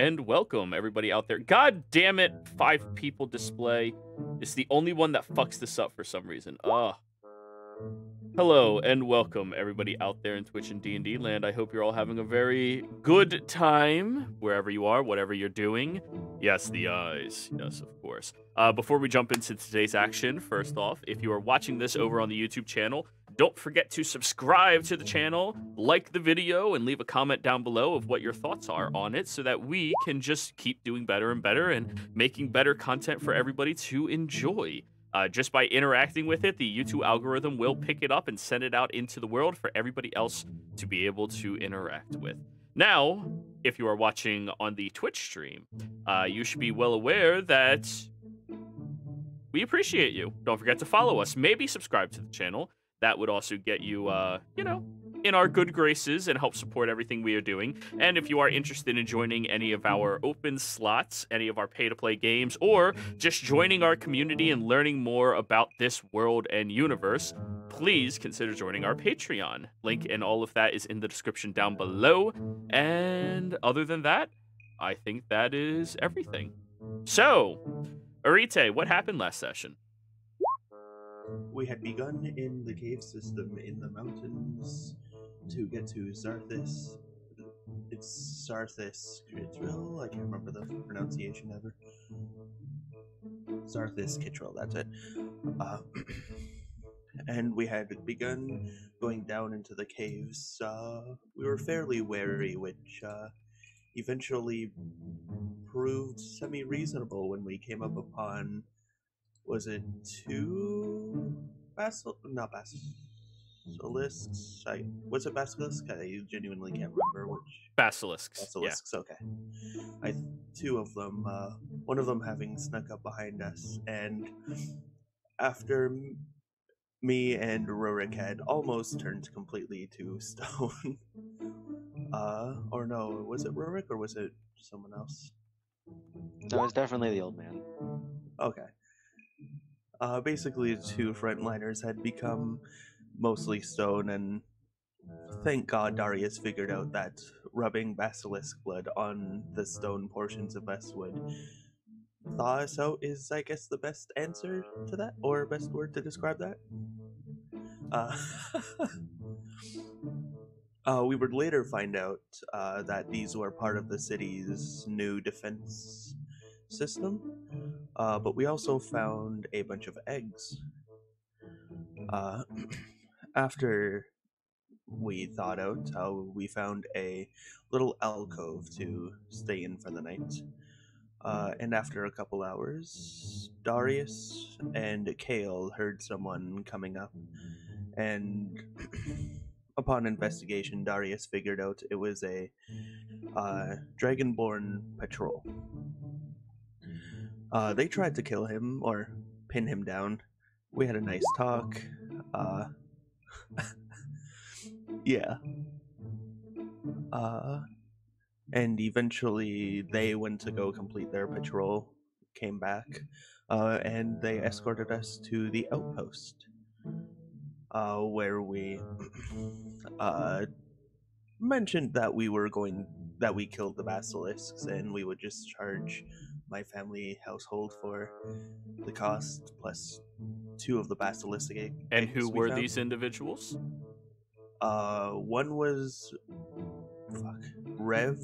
and welcome everybody out there. God damn it, 5 people display. It's the only one that fucks this up for some reason. Hello and welcome everybody out there in Twitch and D&D land. I hope you're all having a very good time wherever you are, whatever you're doing. Yes, the eyes. Yes, of course. Before we jump into today's action, first off, if you are watching this over on the YouTube channel, don't forget to subscribe to the channel, like the video, and leave a comment down below of what your thoughts are on it so that we can just keep doing better and better and making better content for everybody to enjoy. Just by interacting with it, the YouTube algorithm will pick it up and send it out into the world for everybody else to be able to interact with. Now, if you are watching on the Twitch stream, you should be well aware that we appreciate you. Don't forget to follow us. Maybe subscribe to the channel. That would also get you, in our good graces and help support everything we are doing. And if you are interested in joining any of our open slots, any of our pay-to-play games, or just joining our community and learning more about this world and universe, please consider joining our Patreon. Link and all of that is in the description down below. And other than that, I think that is everything. So, Arite, what happened last session? We had begun in the cave system in the mountains to get to Zarthis. It's Zarthis Kittrell. I can't remember the pronunciation ever. Zarthis Kittrell, that's it. And we had begun going down into the caves. We were fairly wary, which eventually proved semi-reasonable when we came up upon, was it 2 not basilisks? Was it basilisks? I genuinely can't remember which. Basilisks. Basilisks, yeah. Okay. 2 of them, one of them having snuck up behind us, and after me and Rurik had almost turned completely to stone, or no, was it Rurik or was it someone else? No, it's definitely the old man. Okay. Basically, the 2 frontliners had become mostly stone, and thank God Darius figured out that rubbing basilisk blood on the stone portions of us would thaw us out is, I guess, the best answer to that, or best word to describe that. We would later find out that these were part of the city's new defense system, but we also found a bunch of eggs. After we thought out, we found a little alcove to stay in for the night. And after a couple hours, Darius and Kale heard someone coming up, and upon investigation, Darius figured out it was a Dragonborn patrol. They tried to kill him or pin him down. We had a nice talk. Yeah. And eventually they went to go complete their patrol, came back, and they escorted us to the outpost, where we mentioned that we killed the basilisks, and we would just charge my family household for the cost plus 2 of the basilisk eggs. And who were these individuals? One was Ravi,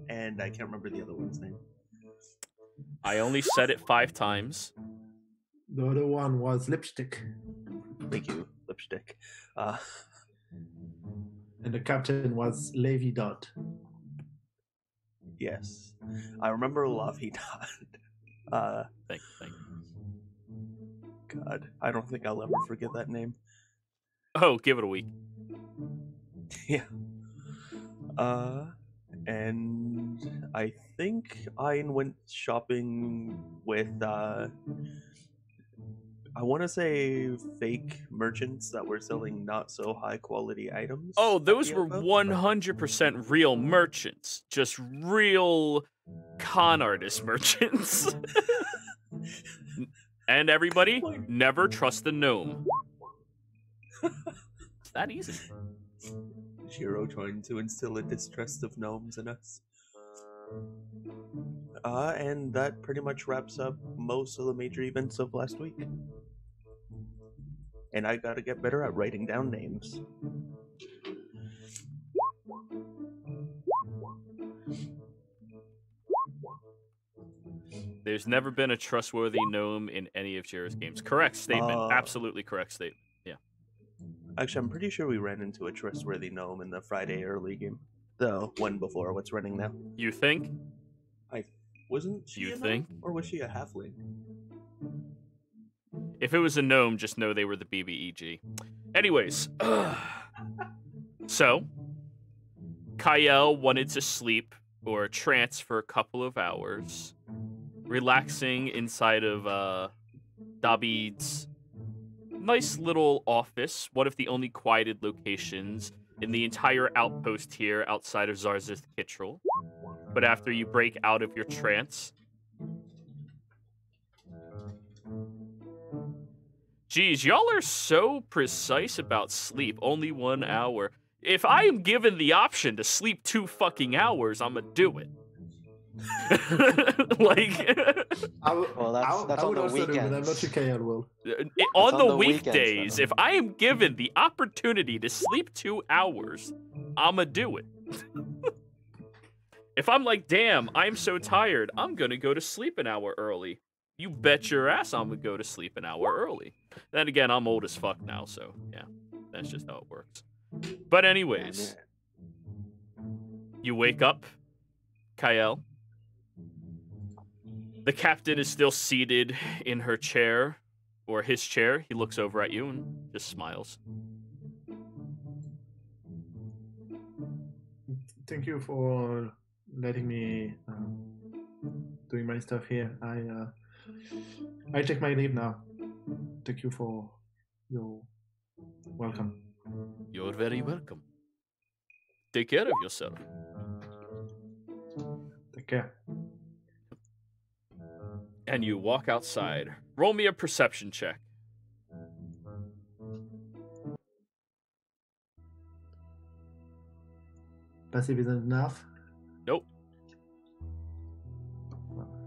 and I can't remember the other one's name. I only said it 5 times. The other one was Lipstick. Thank you, Lipstick. And the captain was Levi Dodd. Yes, I remember Lavi Dodd. Thank you. God, I don't think I'll ever forget that name. Oh, give it a week. Yeah. And I think Ian went shopping with, I want to say fake merchants that were selling not so high quality items. Oh, those were 100% real merchants. Just real con artist merchants. And everybody, never trust the gnome. It's that easy. Jiro trying to instill a distrust of gnomes in us. And that pretty much wraps up most of the major events of last week. And I gotta get better at writing down names. There's never been a trustworthy gnome in any of Jiro's games. Correct statement. Absolutely correct statement. Yeah. Actually, I'm pretty sure we ran into a trustworthy gnome in the Friday early game. The one before what's running now. You think? Wasn't she You a think? gnome? Or was she a halfling? If it was a gnome, just know they were the BBEG. Anyways. So, Kyle wanted to sleep or trance for a couple of hours, relaxing inside of David's nice little office, one of the only quieted locations in the entire outpost here outside of Zarzith Kittrell. But after you break out of your trance... Geez, y'all are so precise about sleep. Only 1 hour. If I am given the option to sleep 2 fucking hours, I'ma do it. Like... Well, that's I on would the also do it, but I'm not weekends. sure KL will. on the weekends, weekdays, though. if I am given the opportunity to sleep 2 hours, I'ma do it. If I'm like, damn, I'm so tired, I'm gonna go to sleep an hour early. You bet your ass I'm gonna go to sleep an hour early. Then again, I'm old as fuck now, so yeah, that's just how it works. But anyways, you wake up, Kyle. The captain is still seated in her chair, or his chair. He looks over at you and just smiles. Thank you for letting me doing my stuff here. I take my leave now. Thank you for your welcome. You're very welcome. Take care of yourself. Take care. And you walk outside. Roll me a perception check. Passive isn't enough. Nope.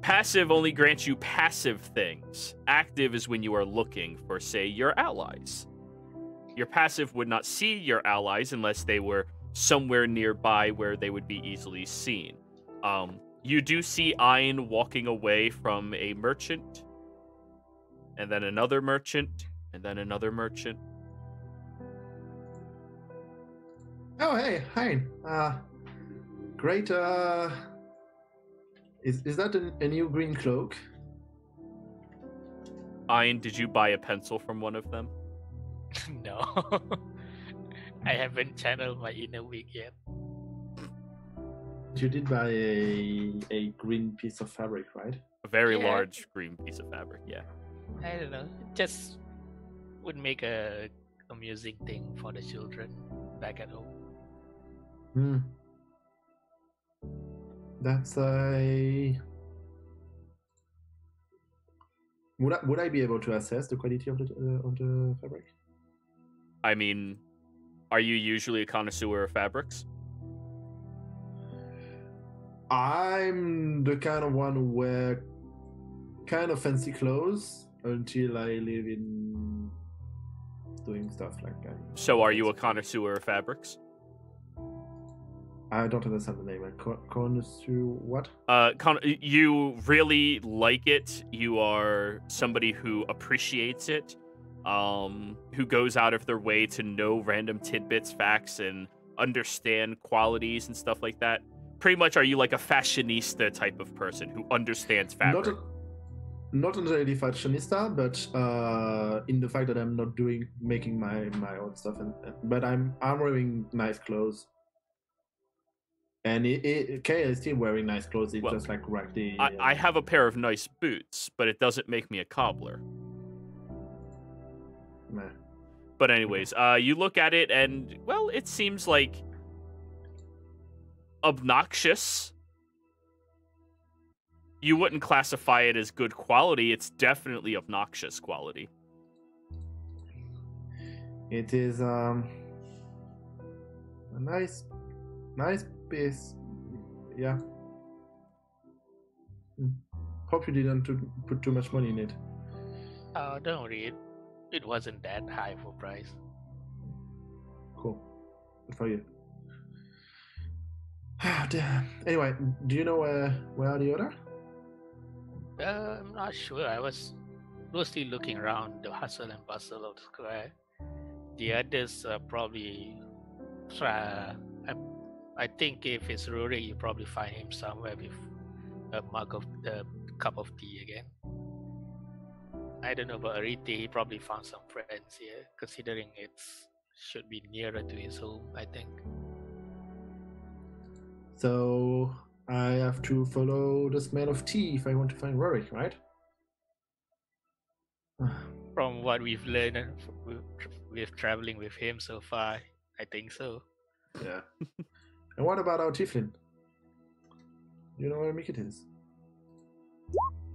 Passive only grants you passive things. Active is when you are looking for, say, your allies. Your passive would not see your allies unless they were somewhere nearby where they would be easily seen. You do see Ein walking away from a merchant, and then another merchant, and then another merchant. Oh, hey, Hein. Great. Is that a new green cloak? Ein, did you buy a pencil from one of them? No. I haven't channeled my inner week yet. You did buy a green piece of fabric, right? A very Yeah. large green piece of fabric, yeah. I don't know. Just would make a amusing thing for the children back at home. Hmm. That's a. Would I be able to assess the quality of the fabric? I mean, are you usually a connoisseur of fabrics? I'm the kind of one who wear kind of fancy clothes until I live in doing stuff like that. So are you a connoisseur of fabrics? I don't understand the name. Connoisseur what? You really like it. You are somebody who appreciates it, who goes out of their way to know random tidbits, facts, and understand qualities and stuff like that. Pretty much, are you like a fashionista type of person who understands fabric? Not entirely fashionista, but in the fact that I'm not making my own stuff, but I'm wearing nice clothes. And Kay is still wearing nice clothes. It's just like raggedy. I have a pair of nice boots, but it doesn't make me a cobbler. Nah. But anyways, you look at it and, well, it seems like obnoxious. You wouldn't classify it as good quality. It's definitely obnoxious quality. It is A nice piece. Yeah. Hope you didn't put too much money in it. Oh, don't worry. It wasn't that high for price. Cool. Good for you. Damn. Anyway, do you know where are the other? I'm not sure. I was mostly looking around the hustle and bustle of the square. The others probably try. I think if it's Rory, you probably find him somewhere with a cup of tea again. I don't know about Arite. He probably found some friends here, considering it's should be nearer to his home. I think. So I have to follow the smell of tea if I want to find Rory, right? From what we've learned with traveling with him so far, I think so. Yeah. And what about our Tieflin? You know where Mikit is?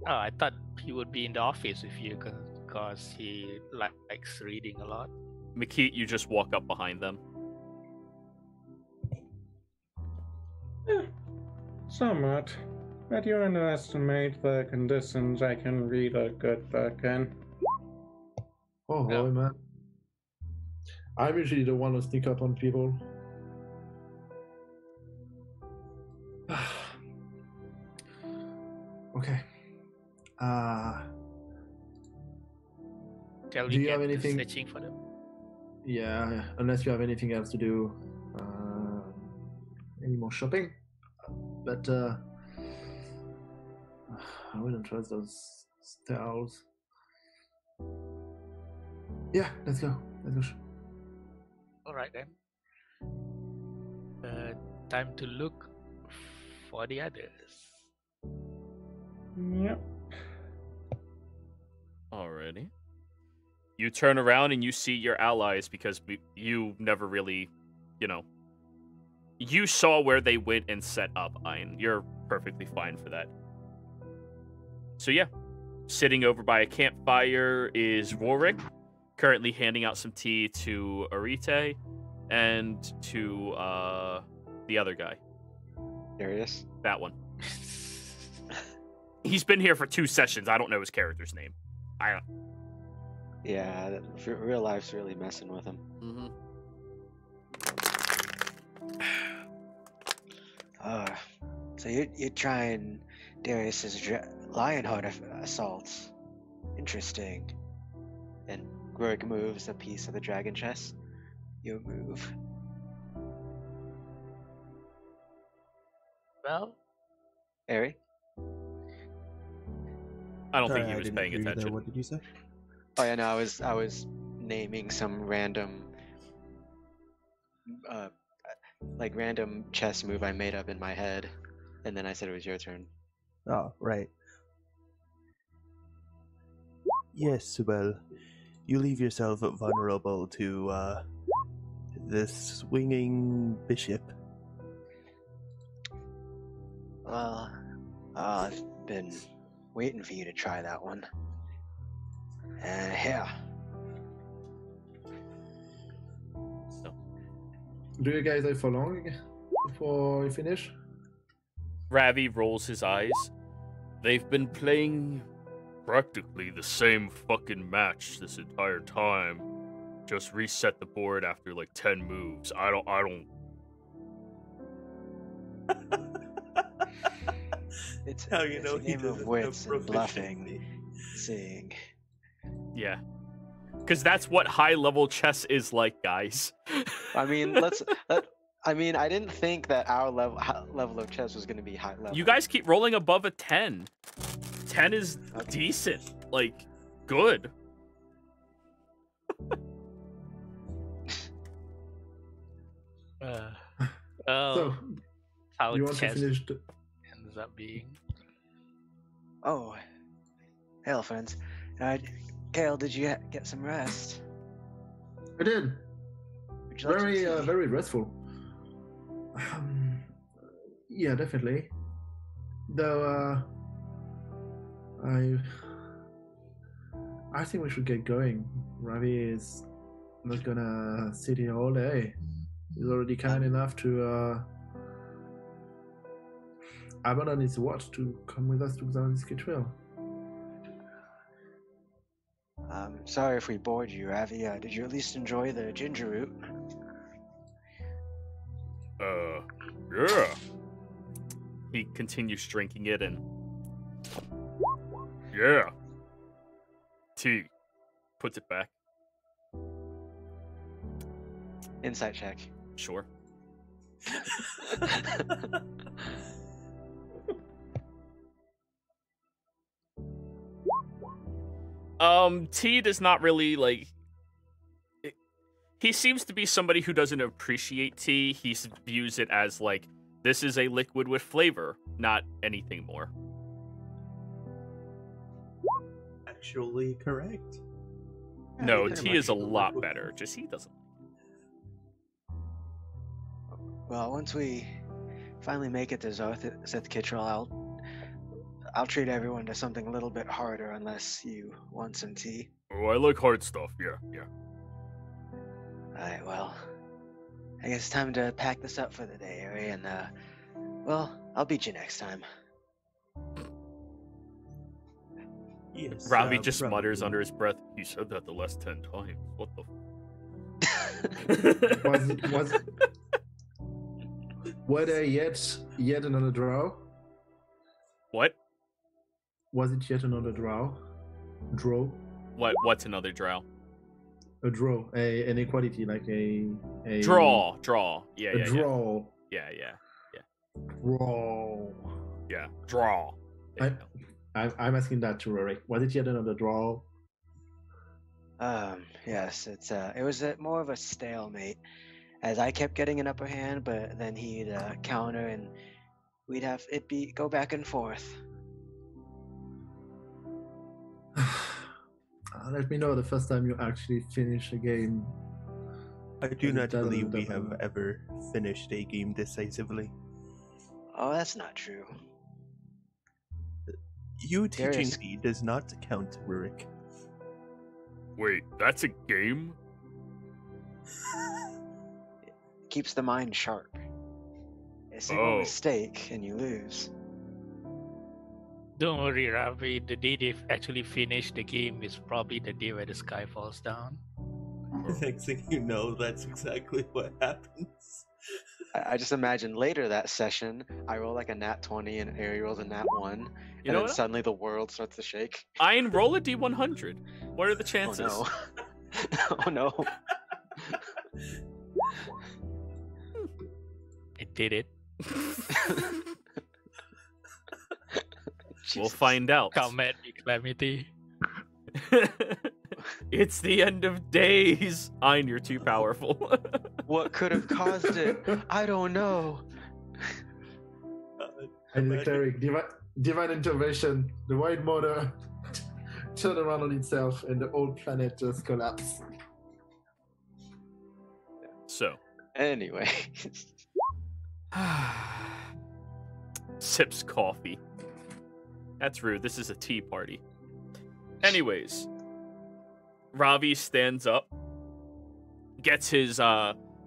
Oh, I thought he would be in the office with you because he likes reading a lot. Makit, you just walk up behind them. Somewhat. But you underestimate the conditions I can read a good book in. Oh, Yeah. man. I'm usually the one to sneak up on people. Okay. Shall Do we you get have to anything- searching for them? Yeah, unless you have anything else to do. Any more shopping? But I wouldn't trust those styles. Yeah, let's go. All right then. Time to look for the others. Yep. Alrighty. You turn around and you see your allies because you never really, you saw where they went and set up, Ein. You're perfectly fine for that. So yeah, sitting over by a campfire is Rorik, currently handing out some tea to Arite and to the other guy. Darius? That one. He's been here for 2 sessions. I don't know his character's name. Yeah, real life's really messing with him. Mm-hmm. So you're trying Darius's Lionheart assaults. Interesting. And Rorik moves a piece of the dragon chest. Your move. Well, Ari? I don't Sorry, think he I was didn't paying hear you there. attention. What did you say? Oh yeah, no, I was naming some random random chess move I made up in my head, and then I said it was your turn. Oh, right. Yes, well, you leave yourself vulnerable to this swinging bishop. Well, I've been waiting for you to try that one. And here. Do you guys have for long before we finish? Ravi rolls his eyes. They've been playing practically the same fucking match this entire time. Just reset the board after like 10 moves. I don't. It's How you it's know a he game doesn't of wits have and bluffing, proficiency. seeing. Yeah. Because that's what high level chess is like, guys. I mean, I didn't think that our level of chess was going to be high level. You guys keep rolling above a 10. 10 is decent. Like, good. So, how you want to chess finish? ends up being. Oh, hail, friends. Kale, did you get some rest? I did. Would you like some tea? Very restful. Yeah, definitely. Though, I think we should get going. Ravi is not gonna sit here all day. He's already kind enough to abandon his watch to come with us to the Zaniski Trail. Sorry if we bored you, Ravi. Did you at least enjoy the ginger root? Yeah. He continues drinking it and... Yeah. T. Puts it back. Insight check. Sure. T does not really, like... He seems to be somebody who doesn't appreciate tea. He views it as, like, this is a liquid with flavor, not anything more. Actually correct. No, pretty tea much. is a lot better. Just he doesn't. Well, once we finally make it to Sith Kittrell, I'll treat everyone to something a little bit harder unless you want some tea. Oh, I like hard stuff. Yeah. Alright, well, I guess it's time to pack this up for the day, Harry, and, well, I'll beat you next time. Yes. Ravi just probably. mutters under his breath, "You said that the last 10 times. What the Were there yet another draw? What? Was it yet another draw? Draw? What's another drow? A draw, an equality, like a Draw. Yeah, a draw. Yeah. Draw. Yeah. Draw. I'm asking that to Rorik. Was it yet another draw? Yes, it was more of a stalemate, as I kept getting an upper hand, but then he'd counter, and we'd have it go back and forth. Let me know the first time you actually finish a game. I do not Doesn't- believe we doesn't- have ever finished a game decisively. Oh, that's not true. You teaching Darius. me does not count, Rurik. Wait, that's a game? Keeps the mind sharp. A single Oh. mistake and you lose. Don't worry, Ravi. The day they actually finish the game is probably the day where the sky falls down. Next thing you know, that's exactly what happens. I just imagine later that session, I roll like a nat 20 and Ari rolls a nat 1, You and know then what? suddenly the world starts to shake. Ian, roll a d100. What are the chances? Oh no. Oh no. I did it. We'll Jesus. find out. Come at me, Calamity. It's the end of days. Ian, you're too powerful. What could have caused it? I don't know. And the cleric, divine intervention, the white mother turned around on itself and the whole planet just collapsed. So, Anyway. sips coffee. That's rude. This is a tea party. Anyways, Ravi stands up, gets his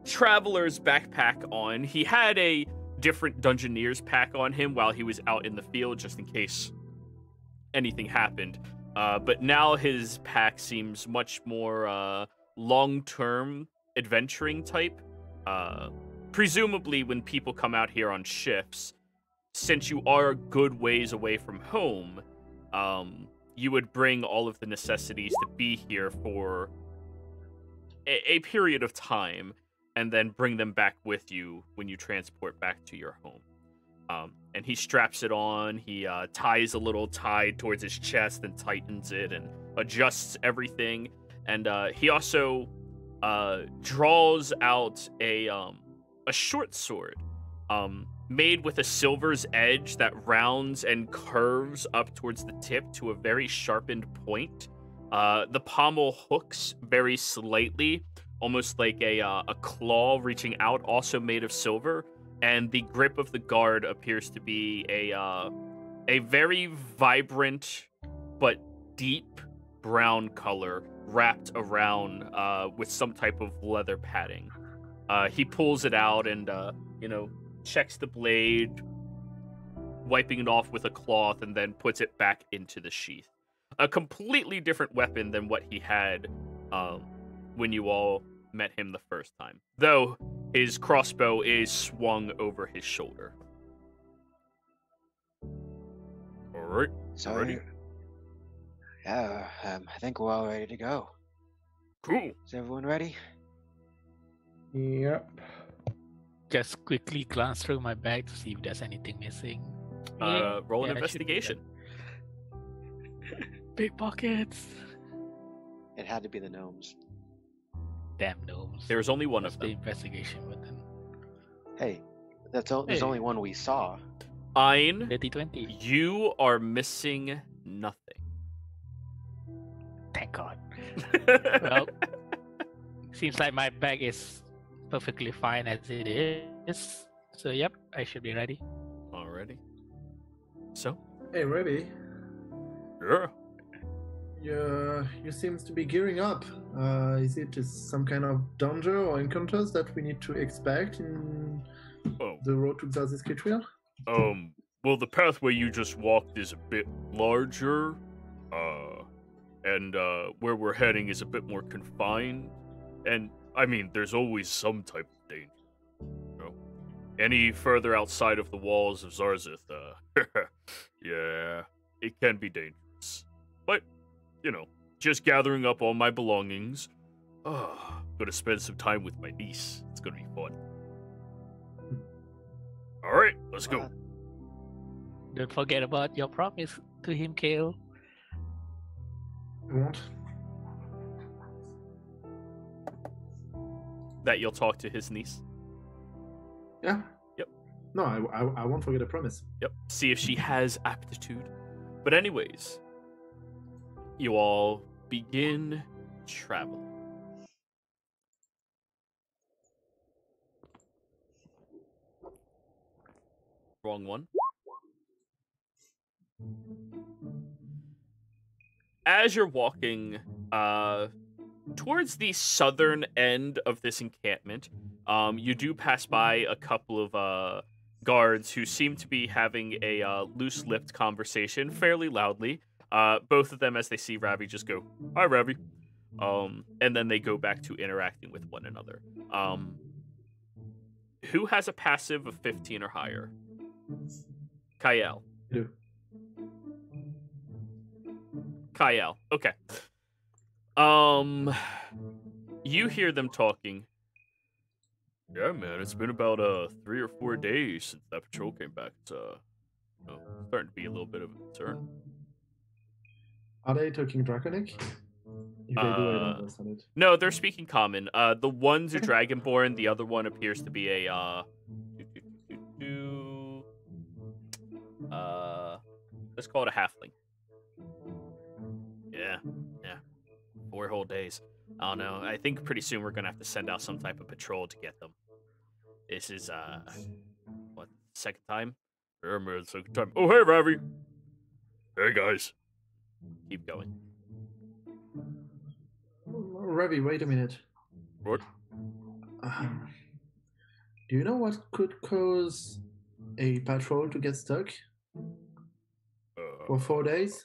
traveler's backpack on. He had a different Dungeoneer's pack on him while he was out in the field, just in case anything happened. But now his pack seems much more long-term adventuring type. Presumably when people come out here on shifts, since you are a good ways away from home, you would bring all of the necessities to be here for a period of time, and then bring them back with you when you transport back to your home. And he straps it on, he ties a little tie towards his chest and tightens it and adjusts everything. And he also draws out a short sword made with a silver's edge that rounds and curves up towards the tip to a very sharpened point. The pommel hooks very slightly, almost like a claw reaching out, also made of silver. And the grip of the guard appears to be a very vibrant but deep brown color wrapped around with some type of leather padding. He pulls it out and, checks the blade, wiping it off with a cloth, and then puts it back into the sheath. A completely different weapon than what he had when you all met him the first time. Though his crossbow is swung over his shoulder. All right. So, Ready? yeah, I think we're all ready to go. Cool. Is everyone ready? Yep. Just quickly glance through my bag to see if there's anything missing. Roll an Yeah, it should be investigation. good. Big pockets. It had to be the gnomes. Damn gnomes. There's only one What's of the them. investigation button? Hey, there's Hey. only one we saw. Ein, 30-20. you are missing nothing. Thank God. Well, seems like my bag is perfectly fine as it is. So yep, I should be ready. Alrighty. So, Hey, Remy, yeah. you seems to be gearing up. Is it some kind of danger or encounters that we need to expect in Oh, the road to Xarthis Cathedral? well, the pathway you just walked is a bit larger, and where we're heading is a bit more confined. And I mean, there's always some type of danger. You know, any further outside of the walls of Zarzith, yeah, it can be dangerous. But just gathering up all my belongings. Gonna spend some time with my niece. It's gonna be fun. All right, let's go. Don't forget about your promise to him, Kale. I won't. That you'll talk to his niece. Yeah. Yep. No, I won't forget a promise. Yep. See if she has aptitude. But anyways, you all begin traveling. Wrong one. As you're walking towards the southern end of this encampment, you do pass by a couple of guards who seem to be having a loose-lipped conversation fairly loudly. Both of them, as they see Ravi, just go, "Hi, Ravi," and then they go back to interacting with one another. Who has a passive of 15 or higher? Kyle. Do. Kyle. Okay. You hear them talking. Yeah, man, it's been about 3 or 4 days since that patrol came back. It's starting to be a little bit of a concern. Are they talking Draconic? If they do, I don't understand it. No, they're speaking common. The one's a dragonborn. The other one appears to be a let's call it a halfling. Yeah. 4 whole days. I don't know. I think pretty soon we're gonna have to send out some type of patrol to get them. This is second time? Yeah, man, second time. Oh, hey, Ravi. Hey, guys. Keep going. Ravi, wait a minute. What? Do you know what could cause a patrol to get stuck for 4 days?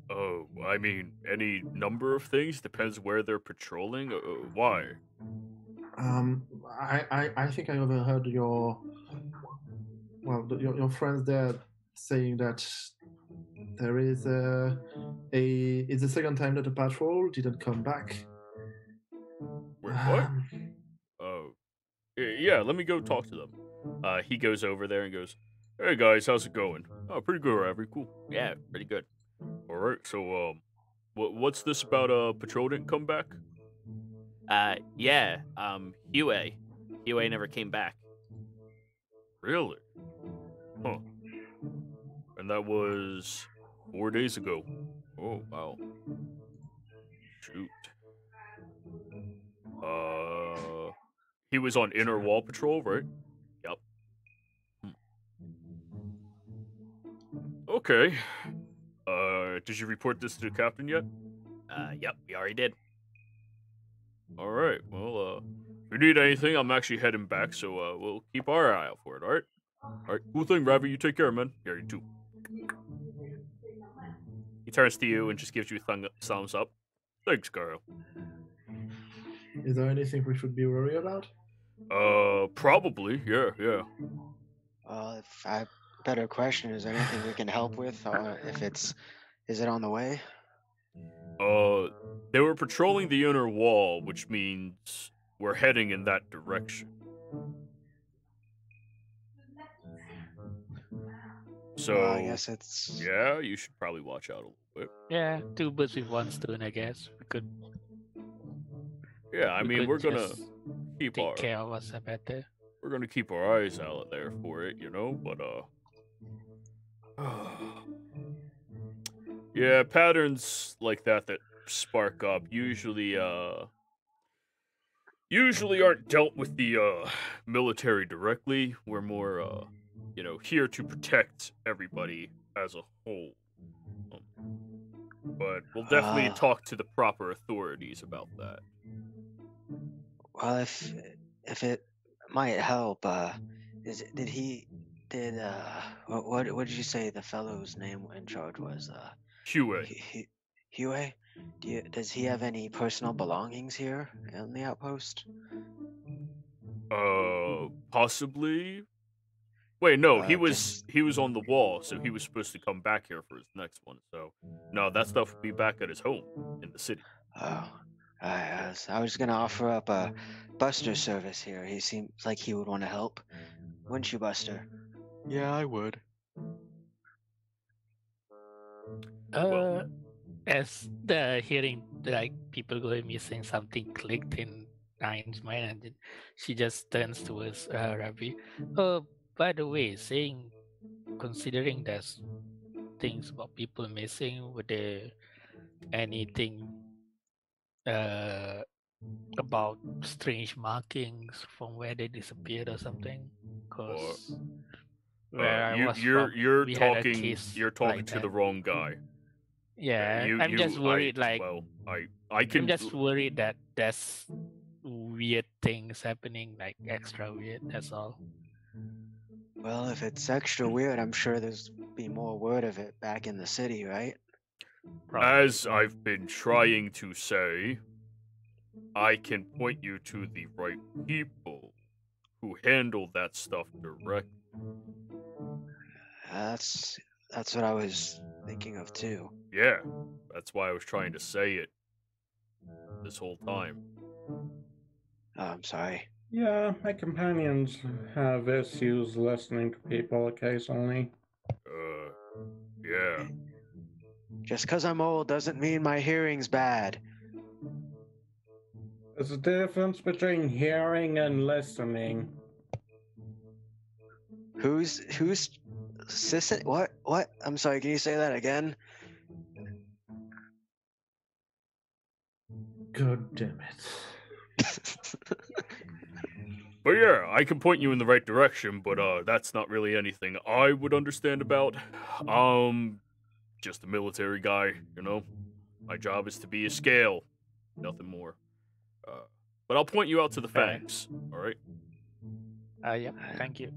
Oh, I mean, any number of things. Depends where they're patrolling. Why? I think I overheard your friends there saying that there is it's the second time that the patrol didn't come back. Wait, what? Oh, yeah. Let me go talk to them. He goes over there and goes, "Hey guys, how's it going? Oh, pretty good, Ravi. Cool. Yeah, pretty good. All right. So, what's this about? Patrol didn't come back? Yeah. Huey never came back. Really? Huh. And that was 4 days ago. Oh, wow. Shoot. He was on inner wall patrol, right? Yep. Okay. Did you report this to the captain yet? Yep, we already did. All right. Well, if you need anything, I'm actually heading back, so we'll keep our eye out for it. All right. All right. Cool thing, Ravi. You take care, man. Yeah, you too. He turns to you and just gives you a thumbs up. Thanks, Carl. Is there anything we should be worried about? Probably. Yeah. Well, if I better question, is there anything we can help with, or is it on the way? They were patrolling the inner wall, which means we're heading in that direction. So, Well, I guess it's. yeah, you should probably watch out a little bit. Yeah, two birds with one stone, I guess. We could. Yeah, I mean, could we're gonna just keep take care of us better. we're gonna keep our eyes out there for it, you know. But yeah, patterns like that spark up usually aren't dealt with the military directly. We're more here to protect everybody as a whole. But we'll definitely talk to the proper authorities about that. Well, if it might help, what did you say the fellow's name in charge was? Huey. Huey? Does he have any personal belongings here in the outpost? Possibly. Wait, no, he was Just- he was on the wall, so he was supposed to come back here for his next one. So, no, that stuff would be back at his home in the city. Oh, I was gonna offer up a Buster service here. He seems like he would want to help. Wouldn't you, Buster? Yeah, I would. As the hearing like people going missing, something clicked in Nine's mind, and then she just turns towards Ravi. Oh, by the way, considering there's things about people missing, were there anything about strange markings from where they disappeared or something? Because where I was from, we had a case you're talking like to the that. wrong guy. Yeah, I'm just worried. I can. I'm just worried that there's weird things happening, like extra weird. That's all. Well, if it's extra weird, I'm sure there's be more word of it back in the city, right? Probably. As I've been trying to say, I can point you to the right people who handle that stuff directly. That's what I was thinking of too. Yeah, that's why I was trying to say it this whole time. Oh, I'm sorry. Yeah, my companions have issues listening to people occasionally. Yeah. Just because I'm old doesn't mean my hearing's bad. There's a difference between hearing and listening. Who's what? I'm sorry, can you say that again? God damn it. But yeah, I can point you in the right direction, but that's not really anything I would understand about. Just a military guy, you know? My job is to be a scale, nothing more. But I'll point you out to the facts, alright? Yeah, thank you.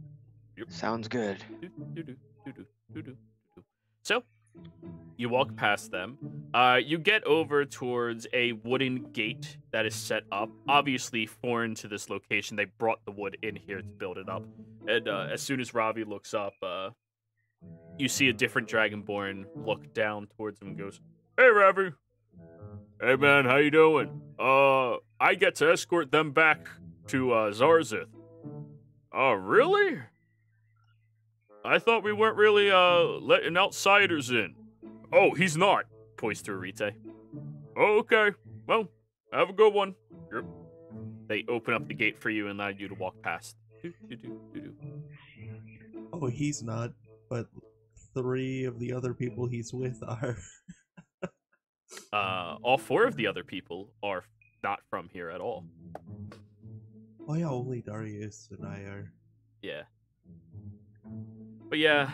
Yep. Sounds good. So, you walk past them. You get over towards a wooden gate that is set up. Obviously foreign to this location. They brought the wood in here to build it up. And as soon as Ravi looks up, you see a different Dragonborn look down towards him and goes, "Hey, Ravi. Hey, man, how you doing? I get to escort them back to Zarzith." "Oh, really? I thought we weren't really letting outsiders in." "Oh, he's not," points to Arite. "Oh, okay. Well, have a good one." Yep. They open up the gate for you and allow you to walk past. Oh, he's not, but 3 of the other people he's with are. All 4 of the other people are not from here at all. Oh yeah, only Darius and I are. Yeah. But yeah,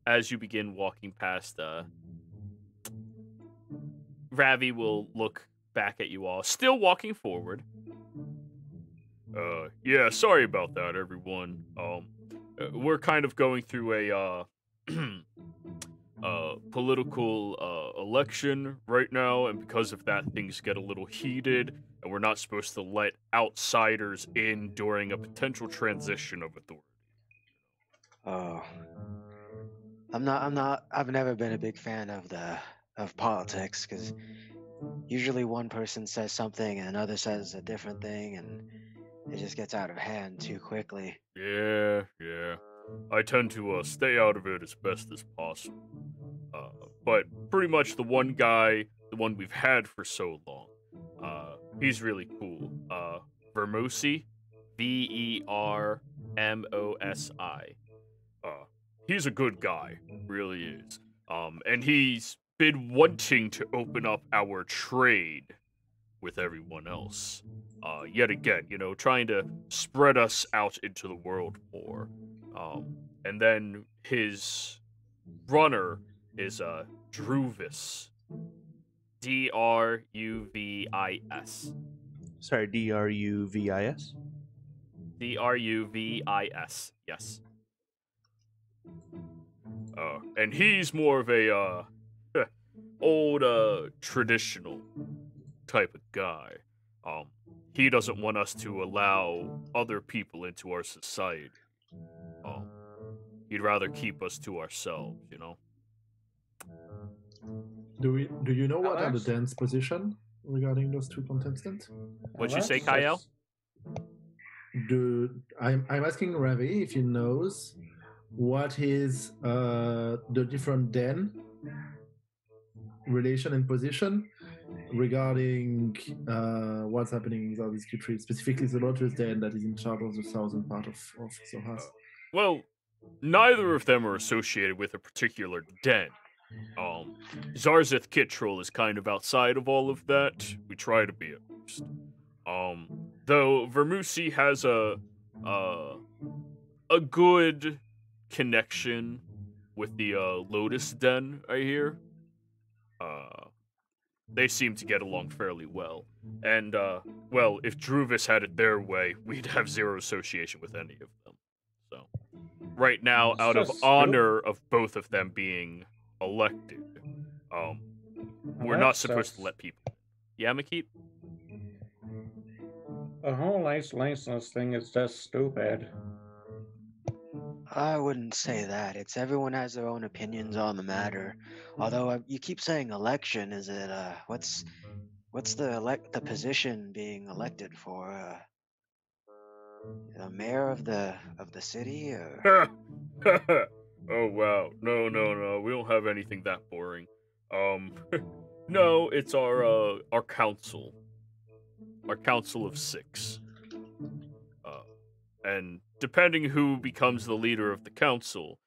as you begin walking past, Ravi will look back at you all, still walking forward, Yeah, sorry about that, everyone. We're kind of going through a political election right now, and because of that, things get a little heated, and we're not supposed to let outsiders in during a potential transition of authority. Oh, I've never been a big fan of politics because usually one person says something and another says a different thing, and it just gets out of hand too quickly. Yeah. I tend to stay out of it as best as possible. But pretty much the one guy, the one we've had for so long, he's really cool. Vermosi, Vermosi. He's a good guy, really is. And he's been wanting to open up our trade with everyone else. Yet again, trying to spread us out into the world more. And then his runner is Druvis. Druvis. Sorry, Druvis? Druvis, yes. And he's more of a old traditional type of guy. He doesn't want us to allow other people into our society. He'd rather keep us to ourselves. Do you know what are the Alex? dance position regarding those two contestants? What'd you say, Alex, Kyle? I'm asking Ravi if he knows what is the different den relation and position regarding what's happening with all these Q3, specifically the Lotus Den that is in charge of the southern part of Sohas. Well, neither of them are associated with a particular den. Zarzeth Kittrell is kind of outside of all of that. We try to be at least. Though Vermusi has a good connection with the Lotus Den, I hear. They seem to get along fairly well. And, well, if Druvis had it their way, we'd have zero association with any of them. So, right now, It's out of just honor of both of them being elected, we're not supposed to let people. Yeah, Makit? The whole license thing is just stupid. I wouldn't say that. It's everyone has their own opinions on the matter. Although you keep saying election, is it what's the position being elected for? The mayor of the city, or Oh, wow. No. We don't have anything that boring. No, it's our council. Our council of 6. And depending who becomes the leader of the council,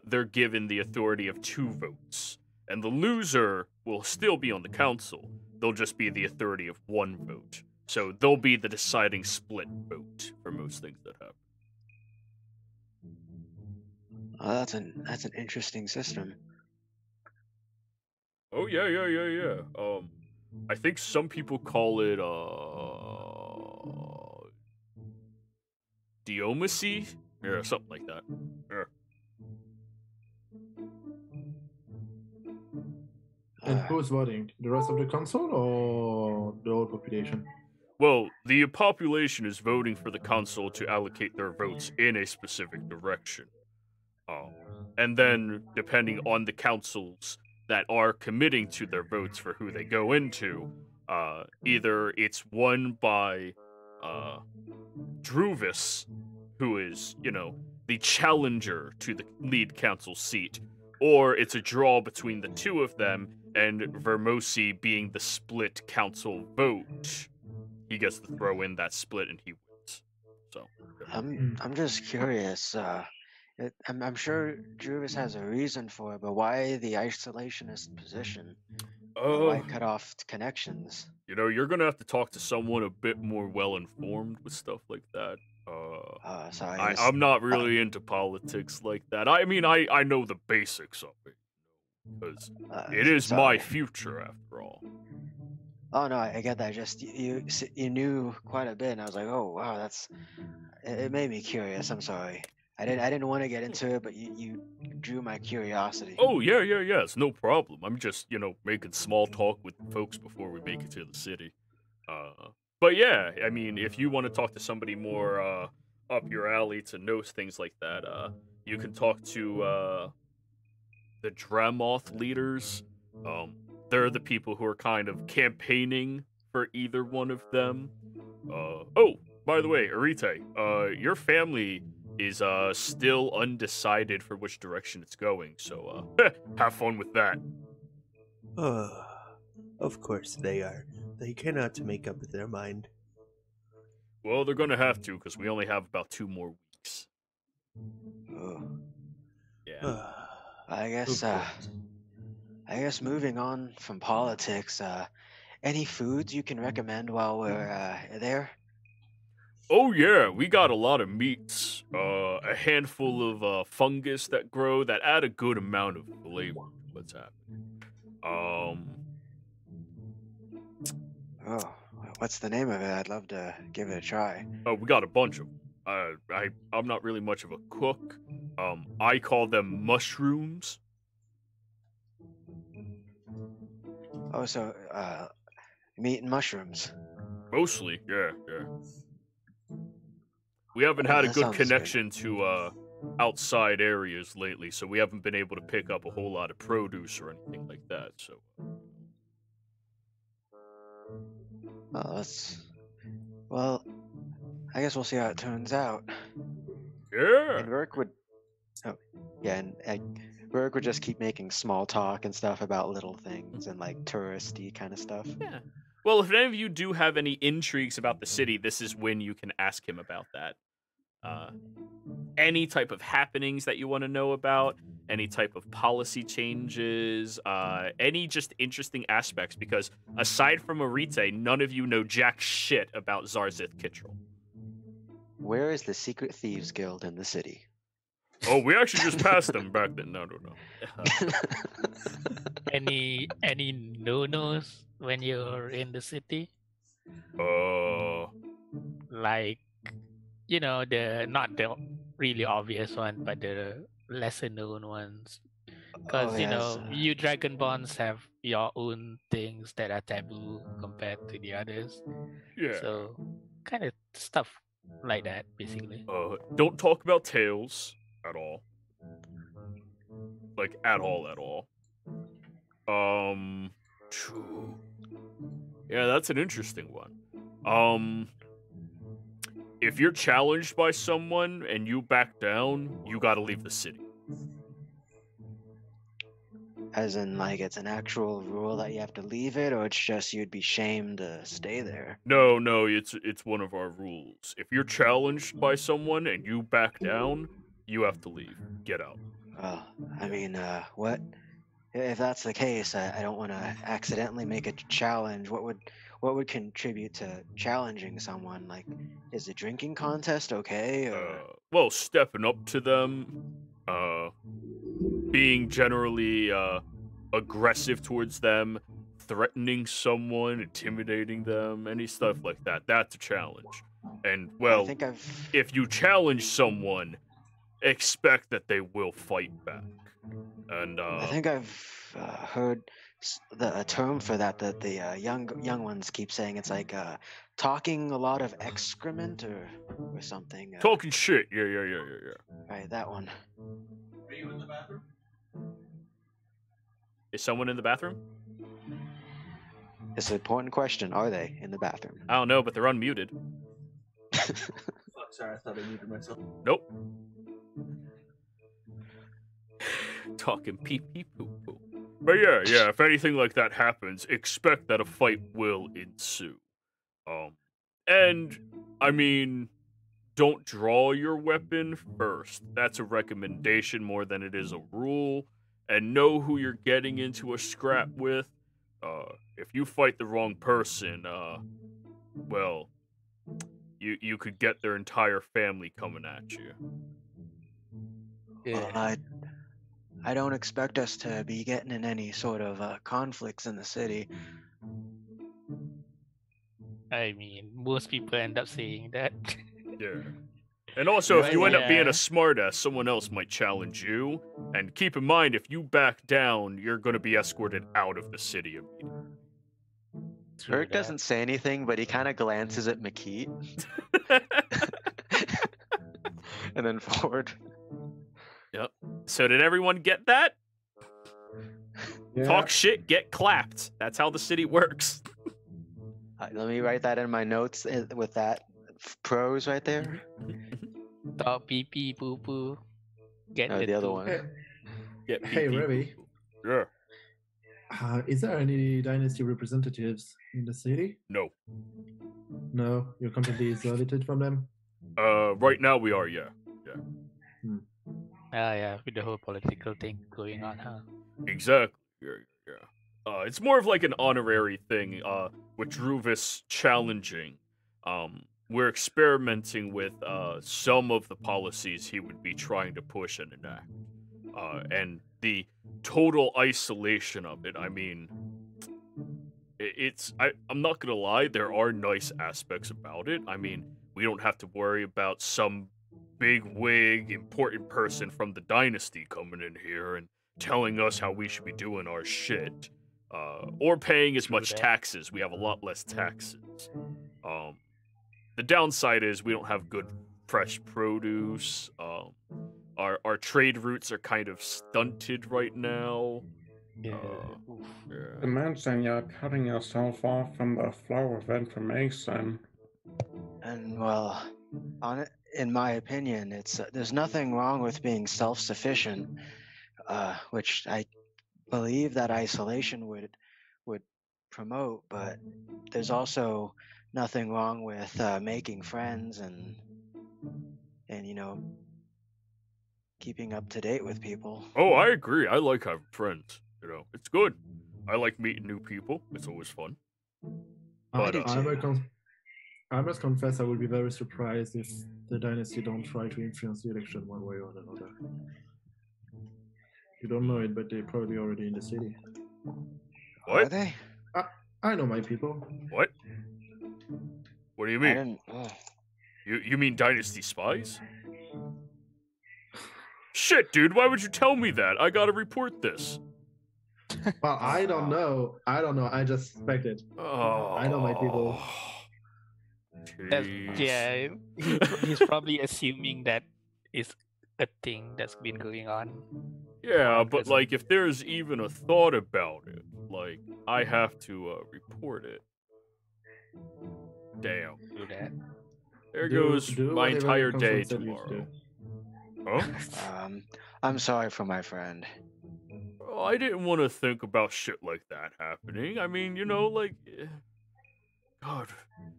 they're given the authority of 2 votes. And the loser will still be on the council. They'll just be the authority of 1 vote. So they'll be the deciding split vote for most things that happen. that's an interesting system. Oh yeah. I think some people call it Diomacy? Yeah, something like that. Yeah. And Uh, who's voting? The rest of the council or the whole population? Well, the population is voting for the council to allocate their votes in a specific direction. And then, depending on the councils that are committing to their votes for who they go into, either it's won by Druvis, who is, the challenger to the lead council seat, or it's a draw between the 2 of them, and Vermosi being the split council vote. He gets to throw in that split and he wins. So I'm just curious. I'm sure Druvis has a reason for it, but why the isolationist position? Why cut off connections? you're gonna have to talk to someone a bit more well informed with stuff like that. Sorry, I'm not really into politics like that. I mean, I know the basics of it, because it is my sorry. future after all. Oh no, I get that. Just you knew quite a bit, and I was like, oh wow, it made me curious. I'm sorry. I didn't want to get into it, but you drew my curiosity. Oh, yeah, it's no problem. I'm just, making small talk with folks before we make it to the city. But yeah, I mean, if you want to talk to somebody more up your alley to know things like that, you can talk to the Dremoth leaders. They're the people who are kind of campaigning for either one of them. Oh, by the way, Arite, your family is still undecided for which direction it's going, so have fun with that. Oh, of course they are. They cannot make up their mind. Well, they're gonna have to, because we only have about 2 more weeks. Oh, Yeah. I guess Of course. I guess moving on from politics, any foods you can recommend while we're there? Oh yeah, we got a lot of meats, a handful of fungus that grow that add a good amount of flavor to what's happening. Oh, what's the name of it? I'd love to give it a try. Oh, we got a bunch of. I'm not really much of a cook. I call them mushrooms. Oh, so meat and mushrooms. Mostly, yeah. We haven't Oh, had a that good sounds good. connection to outside areas lately, so we haven't been able to pick up a whole lot of produce or anything like that. So. Oh, well. I guess we'll see how it turns out. Yeah. And Rourke would. Oh, yeah, and Rourke would just keep making small talk and stuff about little things and like touristy kind of stuff. Yeah. Well, if any of you do have any intrigues about the city, this is when you can ask him about that. Any type of happenings that you want to know about, any type of policy changes, any just interesting aspects, because aside from Arite, none of you know jack shit about Zarzith Kittrell. Where is the Secret Thieves Guild in the city? Oh, we actually just passed them back then. No. Any no-nos when you're in the city? Like, the not the really obvious one, but the lesser known ones. Because Oh, yes. you Dragonborns have your own things that are taboo compared to the others. Yeah. So, kind of stuff like that, basically. Don't talk about tails at all. Like, at all. Yeah, that's an interesting one. If you're challenged by someone and you back down, you gotta leave the city. As in, like, it's an actual rule that you have to leave it, or it's just you'd be shamed to stay there? No, it's one of our rules. If you're challenged by someone and you back down, you have to leave. Get out. Well, I mean, what? If that's the case, I don't want to accidentally make a challenge. What would contribute to challenging someone? Like, is a drinking contest okay? Or Well, stepping up to them, being generally aggressive towards them, threatening someone, intimidating them, any stuff like that. That's a challenge. And, well, I think I've if you challenge someone, expect that they will fight back. And I think I've heard a term for that the young ones keep saying. It's like talking a lot of excrement or something. talking shit. Yeah. Right, that one. Are you in the bathroom? Is someone in the bathroom? It's an important question. Are they in the bathroom? I don't know, but they're unmuted. Fuck, sorry, I thought I muted myself. Nope. Talking pee pee poo poo. But yeah, if anything like that happens, expect that a fight will ensue. And I mean, don't draw your weapon first. That's a recommendation more than it is a rule. And know who you're getting into a scrap with. If you fight the wrong person, well, you could get their entire family coming at you. Well, I don't expect us to be getting in any sort of conflicts in the city. I mean, most people end up saying that. Yeah. And also, if Right, you end up being yeah. a smartass, someone else might challenge you. And keep in mind, if you back down, you're going to be escorted out of the city immediately. True Kirk that. doesn't say anything, but he kind of glances at McKeet and then forward. Yep. So did everyone get that? Yeah. Talk shit, get clapped. That's how the city works. Let me write that in my notes with that prose right there. Talk pee pee poo poo. Get Oh, the the other two. one. Get Hey, pee-pee, Ravi. poo-poo. Yeah. Is there any dynasty representatives in the city? No. No, you're completely isolated from them. Right now we are, yeah. Yeah, with the whole political thing going on, huh? Exactly. Yeah. It's more of like an honorary thing, with Druvis challenging. We're experimenting with, some of the policies he would be trying to push and enact. And the total isolation of it, I mean, I'm not gonna lie, there are nice aspects about it. I mean, we don't have to worry about some big wig important person from the dynasty coming in here and telling us how we should be doing our shit. Or paying as True much that. taxes. We have a lot less taxes. The downside is we don't have good fresh produce. Our trade routes are kind of stunted right now. Yeah. Oof. Imagine you're cutting yourself off from the flow of information. And well, in my opinion, it's there's nothing wrong with being self-sufficient, which I believe that isolation would promote. But there's also nothing wrong with making friends and keeping up to date with people. Oh, I agree. I like having friends. It's good. I like meeting new people. It's always fun. I But, do too. I must confess, I would be very surprised if the dynasty don't try to influence the election one way or another. You don't know it, but they're probably already in the city. Are What? they? I know my people. What? What do you I mean? didn't. You mean dynasty spies? Shit, dude, why would you tell me that? I gotta report this. Well, I don't know. I just suspected. Oh. I know my people. Jeez. Yeah, he's probably assuming that is a thing that's been going on. Yeah, but like, if there's even a thought about it, like, I have to report it. Damn. Do that. There goes do my whatever entire your day conscience said you to tomorrow. do. Huh? I'm sorry for my friend. Oh, I didn't want to think about shit like that happening. I mean, God,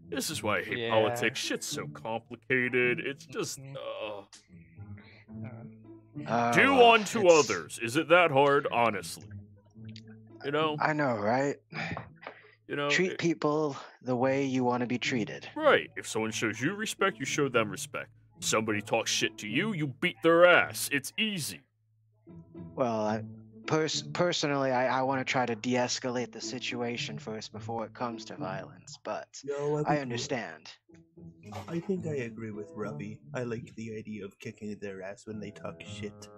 this is why I hate Yeah. politics. Shit's so complicated. It's just, do Well, unto it's- others. Is it that hard? Honestly. I know, right? Treat people the way you want to be treated. Right. If someone shows you respect, you show them respect. Somebody talks shit to you, you beat their ass. It's easy. Well, personally, I want to try to de-escalate the situation first before it comes to violence, but I understand. I think I agree with Robbie. I like the idea of kicking their ass when they talk shit.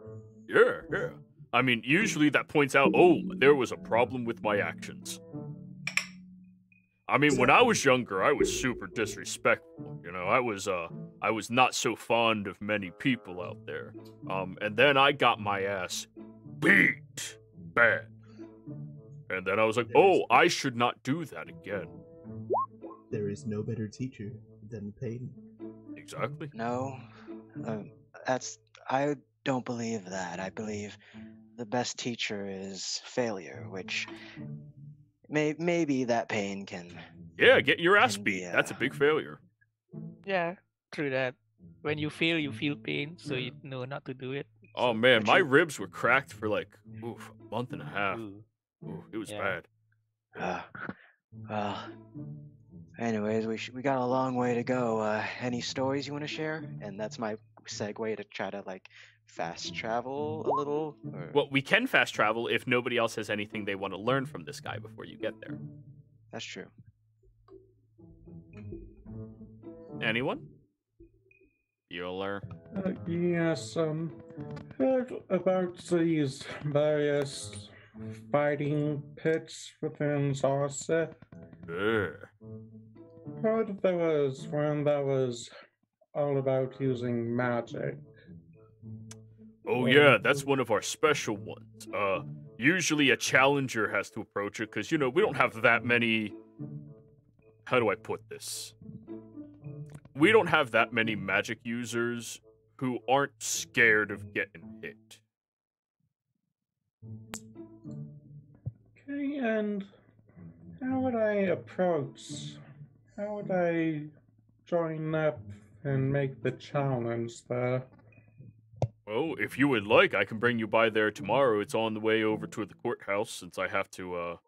Yeah. I mean, usually that points out, oh, there was a problem with my actions. I mean, when I was younger, I was super disrespectful. I was not so fond of many people out there. And then I got my ass beat bad. And then I was like, oh, I should not do that again. There is no better teacher than pain. Exactly. No, I don't believe that. I believe the best teacher is failure, which maybe that pain can. Yeah, get your ass can beat. be, That's a big failure. Yeah, true that. When you fail, you feel pain, so you know not to do it. Oh man, my ribs were cracked for like a month and a half. Ooh. It was Yeah. bad. Well, anyways, we got a long way to go. Any stories you want to share? And that's my segue to try to fast travel a little. Well, we can fast travel if nobody else has anything they want to learn from this guy before you get there. That's true. Anyone? Bueller. Yes, heard about these various fighting pits within Zarset. Heard there was one that was all about using magic. Oh yeah, that's one of our special ones. Usually a challenger has to approach it because, we don't have that many. How do I put this? We don't have that many magic users who aren't scared of getting hit. Okay, and how would I approach? How would I join up and make the challenge there? Well, if you would like, I can bring you by there tomorrow. It's on the way over to the courthouse since I have to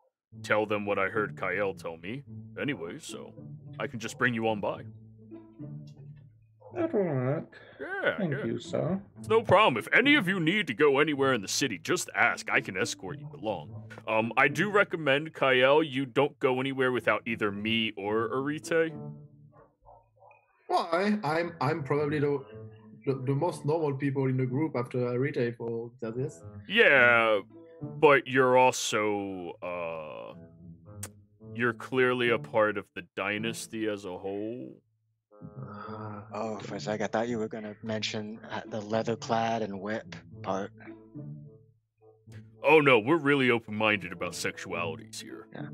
tell them what I heard Kyle tell me. Anyway, so I can just bring you on by. That'll work. Yeah, Thank yeah. you, sir. It's no problem. If any of you need to go anywhere in the city, just ask. I can escort you along. I do recommend, Kyle, you don't go anywhere without either me or Arite. Why? I'm probably the most normal people in the group after Arite for this. Yeah, but you're also, you're clearly a part of the dynasty as a whole. Oh, for a sec, I thought you were going to mention the leather-clad and whip part. Oh no, we're really open-minded about sexualities here. Yeah.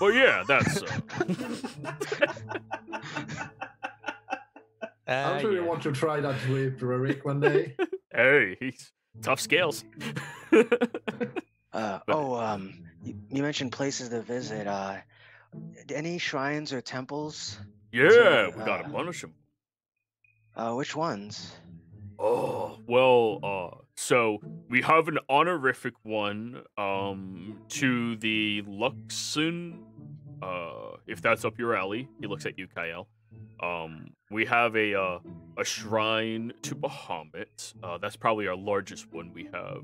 But yeah, that's. I'm sure you want to try that with Rick one day. Hey, he's tough scales. You mentioned places to visit. Any shrines or temples? Yeah, we got a bunch of them. Which ones? Oh, well, so we have an honorific one, to the Luxon, if that's up your alley. He looks at you, Kyle. We have a shrine to Bahamut. That's probably our largest one we have.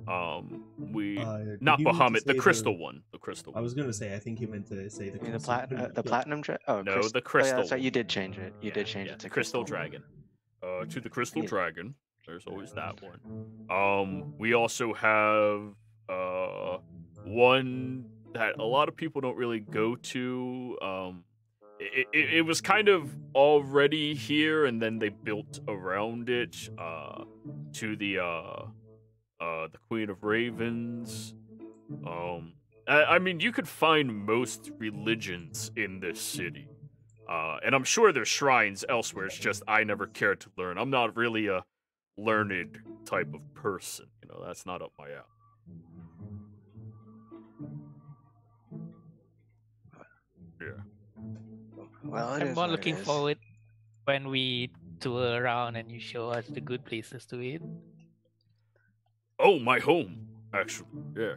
Not Bahamut, the crystal one. The crystal. I was gonna say, I think you meant to say the platinum. No, the crystal. Oh, yeah, sorry, you did change it. You did change it to crystal dragon. To the crystal dragon. There's always that one. We also have one that a lot of people don't really go to. It was kind of already here, and then they built around it to the Queen of Ravens. I mean, you could find most religions in this city. And I'm sure there's shrines elsewhere. It's just I never cared to learn. I'm not really a learned type of person. That's not up my alley. Yeah. Well, I'm more looking forward when we tour around and you show us the good places to eat. Oh, my home, actually. Yeah.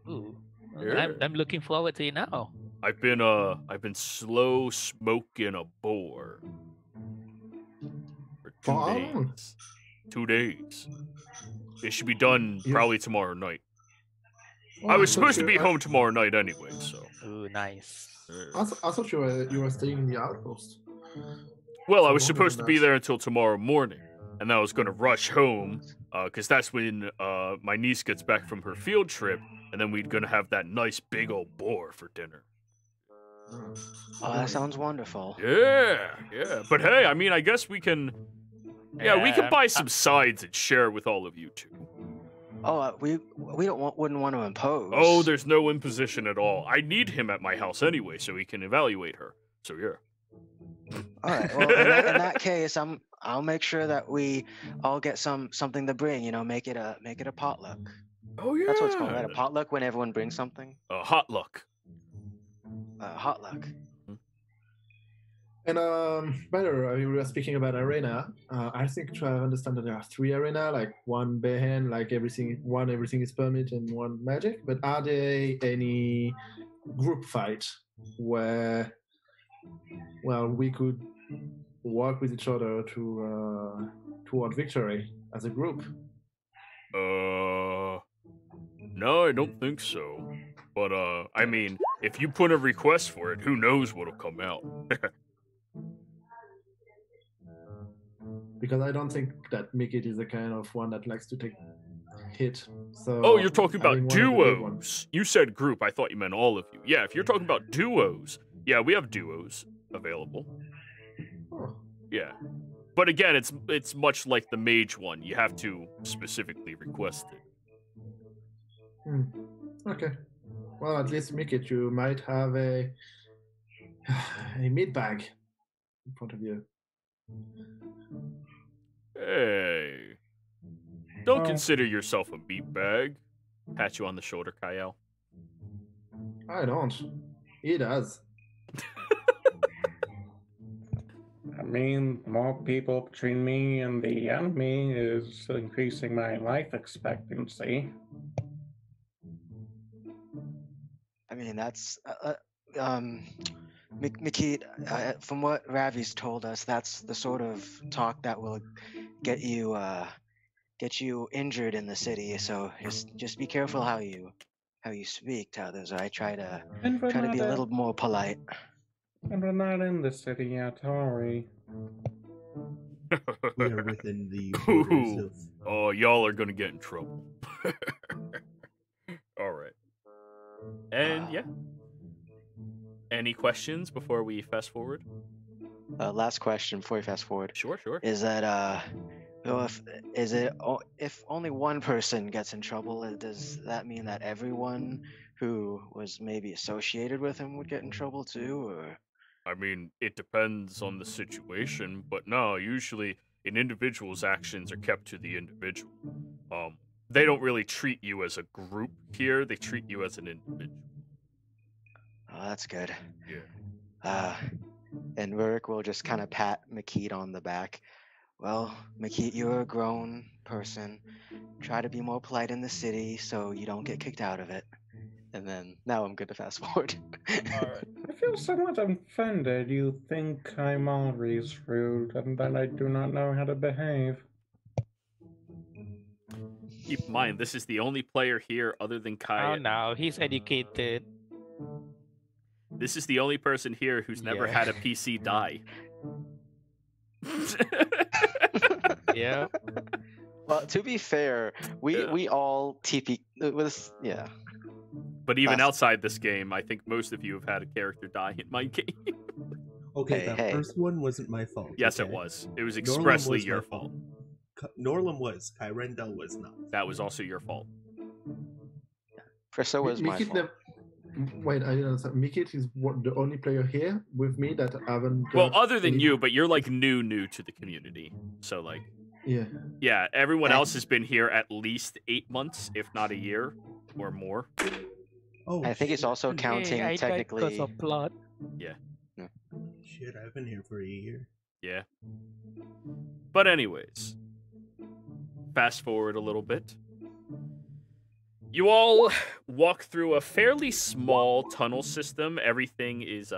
Ooh. Yeah. I'm looking forward to it now. I've been slow smoking a boar for 2 days. 2 days. It should be done probably tomorrow night. I was supposed to be home tomorrow night anyway, so. Ooh, nice. I thought you were staying in the outpost. Well, I was supposed to be there until tomorrow morning, and then I was going to rush home, because that's when my niece gets back from her field trip, and then we're going to have that nice big old boar for dinner. Oh, that sounds wonderful. Yeah. But hey, I mean, I guess we can... Yeah, we can buy some sides and share it with all of you, too. Oh, we wouldn't want to impose. Oh, there's no imposition at all. I need him at my house anyway, so he can evaluate her. So, yeah. All right. Well, in that case, I'll make sure that we all get something to bring. Make it a potluck. Oh yeah. That's what it's called, right? A potluck when everyone brings something. Hot luck. Hot luck. And by the way, we were speaking about arena. I think to understand that there are 3 arena, like one Behen, like everything is permit and one magic. But are there any group fight where, well, we could work with each other to toward victory as a group? No, I don't think so. But I mean, if you put a request for it, who knows what'll come out. because I don't think that Mikit is the kind of one that likes to take hit. So Oh, you're talking having about one of the big ones- duos. You said group. I thought you meant all of you. Yeah, if you're talking about duos, yeah, we have duos available. Oh, Yeah. But again, it's much like the mage one. You have to specifically request it. okay. Well, at least Mikit, you might have a meat bag in front of you. Hey. Don't Oh. consider yourself a meatbag. Pat you on the shoulder, Kyle. I don't. He does. I mean, more people between me and the enemy is increasing my life expectancy. I mean, that's Mikit. From what Ravi's told us, that's the sort of talk that will get you injured in the city. So just be careful how you speak to others. I try to And we're be a not little more polite. And we're not in the city yet, are we? We are within the borders Ooh. of. Oh, y'all are gonna get in trouble. All right. And yeah. Any questions before we fast forward? Last question before we fast forward. Sure. Is that well, if only one person gets in trouble, does that mean that everyone who was maybe associated with him would get in trouble too, or? I mean, it depends on the situation, but no, usually an individual's actions are kept to the individual. They don't really treat you as a group here, they treat you as an individual. Oh, that's good. Yeah. And Rurik will just kind of pat Makit on the back. Well, Makit, you're a grown person. Try to be more polite in the city so you don't get kicked out of it. And then now I'm good to fast forward. Alright. I feel somewhat offended. You think I'm always rude and that I do not know how to behave. Keep in mind, this is the only player here other than Kai. Oh no, he's educated. This is the only person here who's never Yeah. had a PC die. Yeah. Well, to be fair, we all TP with yeah. But even Fast- outside this game, I think most of you have had a character die in my game. Okay, Hey, that hey. first one wasn't my fault. Yes, okay? it was. It was Norlam expressly was my your fault. Norlam was. Kyrendel was not. That was also your fault. Frisso was my Mikit fault. never. Wait, I didn't understand. Mikit is the only player here with me that haven't. Well, other than any- you, but you're like new to the community. So like, Yeah. yeah, everyone Eh. else has been here at least 8 months, if not a year or more. Oh, I think it's shit, also I've been- counting Hey, I died because technically. of blood. Shit, I've been here for a year. Yeah. But anyways, fast forward a little bit. You all walk through a fairly small tunnel system. Everything is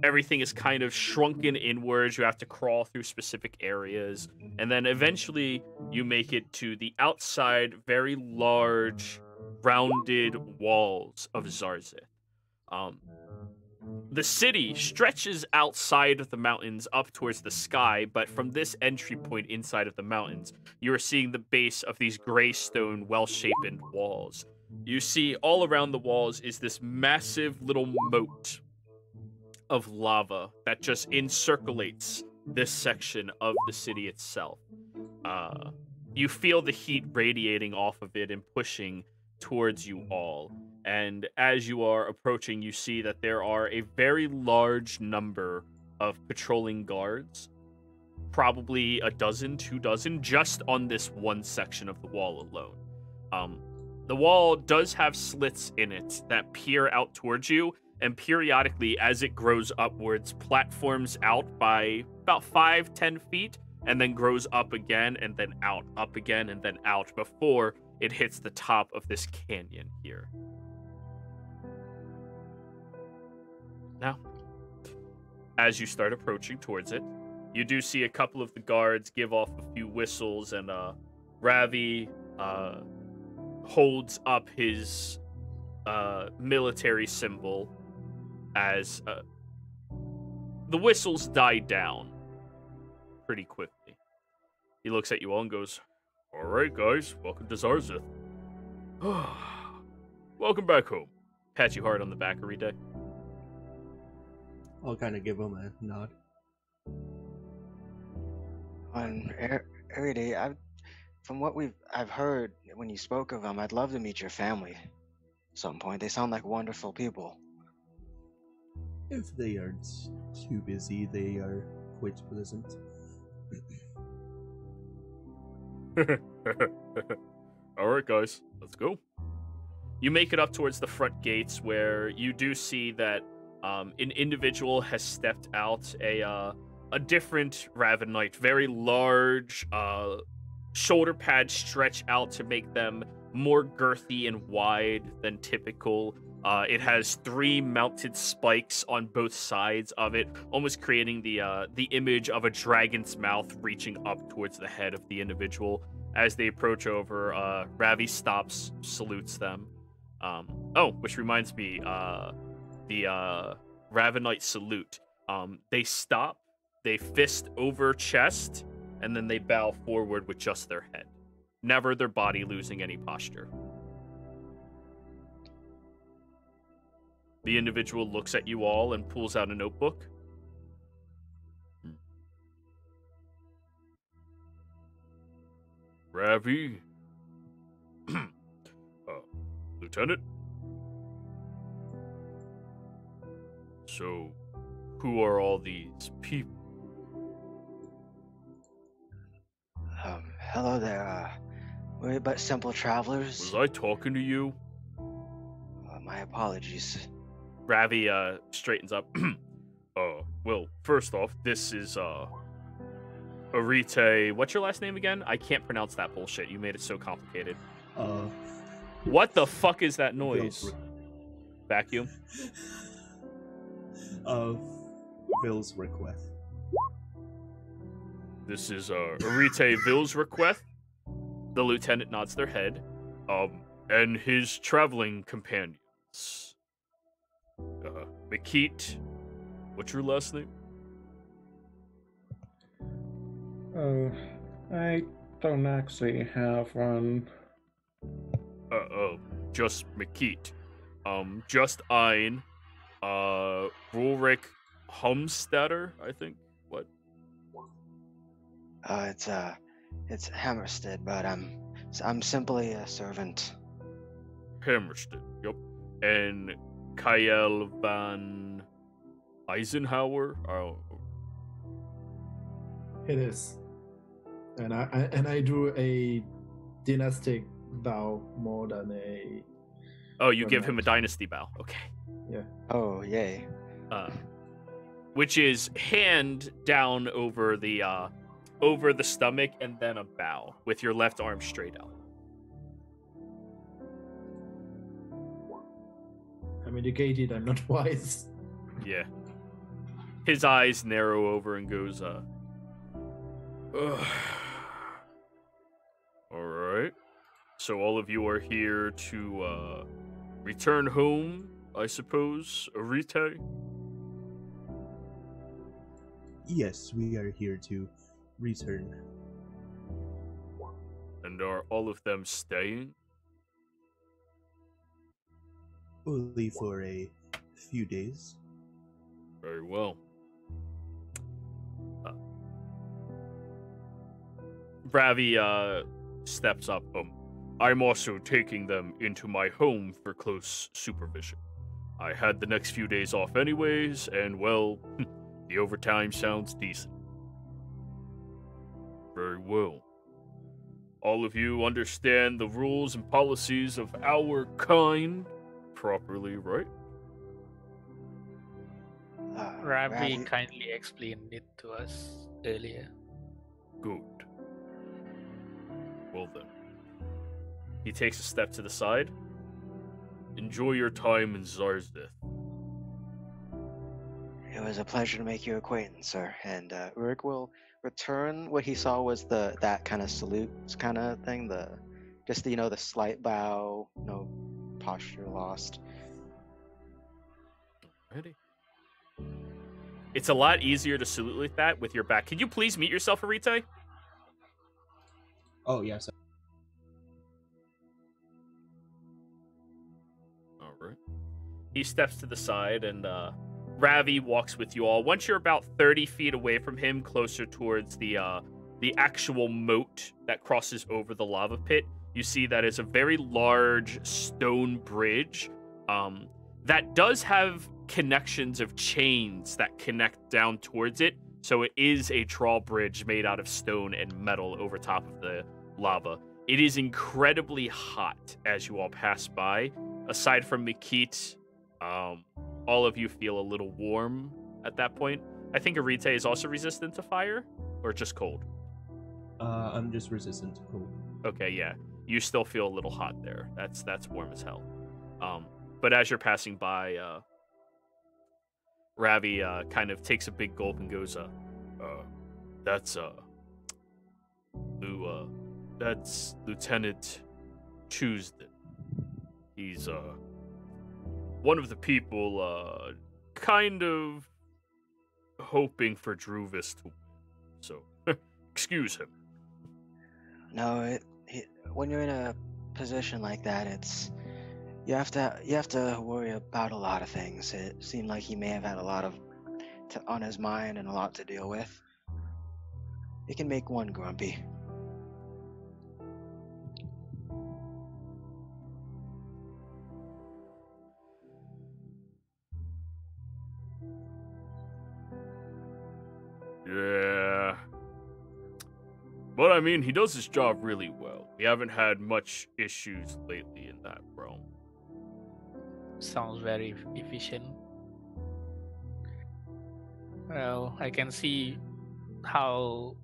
everything is kind of shrunken inwards. You have to crawl through specific areas, and then eventually you make it to the outside, very large, rounded walls of Zarzith. The city stretches outside of the mountains up towards the sky, but from this entry point inside of the mountains, you are seeing the base of these gray stone, well-shaped walls. You see all around the walls is this massive little moat of lava that just encirculates this section of the city itself. You feel the heat radiating off of it and pushing towards you all. And as you are approaching, you see that there are a very large number of patrolling guards, probably a dozen, 2 dozen, just on this one section of the wall alone. The wall does have slits in it that peer out towards you, and periodically, as it grows upwards, platforms out by about 5-10 feet, and then grows up again, and then out, up again, and then out, before it hits the top of this canyon here. Now, as you start approaching towards it, you do see a couple of the guards give off a few whistles, and Ravi holds up his military symbol as the whistles die down pretty quickly. He looks at you all and goes, "All right, guys, welcome to Zarzith. Welcome back home." Pat you hard on the back, Arite. I'll kind of give him a nod. On Eride, from what I've heard when you spoke of them, I'd love to meet your family at some point. They sound like wonderful people. If they aren't too busy, they are quite pleasant. All right, guys, let's go. You make it up towards the front gates, where you do see that an individual has stepped out, a different Raven Knight, very large, shoulder pads stretch out to make them more girthy and wide than typical. It has 3 mounted spikes on both sides of it, almost creating the image of a dragon's mouth reaching up towards the head of the individual. As they approach over, Ravi stops, salutes them. Which reminds me, the Ravenite salute. They stop, they fist over chest, and then they bow forward with just their head. Never their body losing any posture. The individual looks at you all and pulls out a notebook. Ravi. Lieutenant? So, who are all these people? Hello there. We're but simple travelers. Was I talking to you? My apologies. Ravi straightens up. Well, first off, this is Arite. What's your last name again? I can't pronounce that bullshit. You made it so complicated. What the fuck is that noise? Vacuum? Ville's request. This is Arite Ville's request. The lieutenant nods their head. And his traveling companions. Makit. What's your last name? I don't actually have one. Just Makit. Just Ein. Rulric Humstetter, I think. What? It's Hammerstead, but I'm simply a servant. Hammerstead, yep. And Kyle van Eisenhower? It is. And I do a dynastic bow more than a... Oh, you give him a dynasty bow. Okay. Yeah. Oh, yay. Which is hand down over the stomach and then a bow with your left arm straight out. I'm educated, I'm not wise. Yeah. His eyes narrow over and goes, Alright. So all of you are here to, return home, I suppose, Arite? Yes, we are here to return. And are all of them staying? Only for a few days. Very well. Ravi steps up. I'm also taking them into my home for close supervision. I had the next few days off anyways, and well, the overtime sounds decent. Very well. All of you understand the rules and policies of our kind properly, right? Ravi kindly explained it to us earlier. Good. Well then. He takes a step to the side. Enjoy your time in Zarzith. It was a pleasure to make your acquaintance, sir. And Uruk will return. What he saw was that kind of salute kind of thing. The slight bow, no posture lost. Ready? It's a lot easier to salute like that with your back. Can you please mute yourself, Arite? Oh, yes. All right. He steps to the side, and Ravi walks with you all. Once you're about 30 feet away from him, closer towards the actual moat that crosses over the lava pit, you see that it's a very large stone bridge that does have connections of chains that connect down towards it. So it is a drawbridge made out of stone and metal over top of the lava. It is incredibly hot as you all pass by. Aside from Mikit, all of you feel a little warm at that point. I think Arite is also resistant to fire, or just cold. I'm just resistant to cold. Okay, yeah. You still feel a little hot there. That's warm as hell. But as you're passing by, Ravi kind of takes a big gulp and goes, that's Lieutenant Tuesday. He's one of the people kind of hoping for Druvis to win. So excuse him. No, when you're in a position like that, you have to worry about a lot of things. It seemed like he may have had a lot on his mind and a lot to deal with. It can make one grumpy. Yeah. But I mean, he does his job really well. We haven't had much issues lately in that realm. Sounds very efficient. Well, I can see how,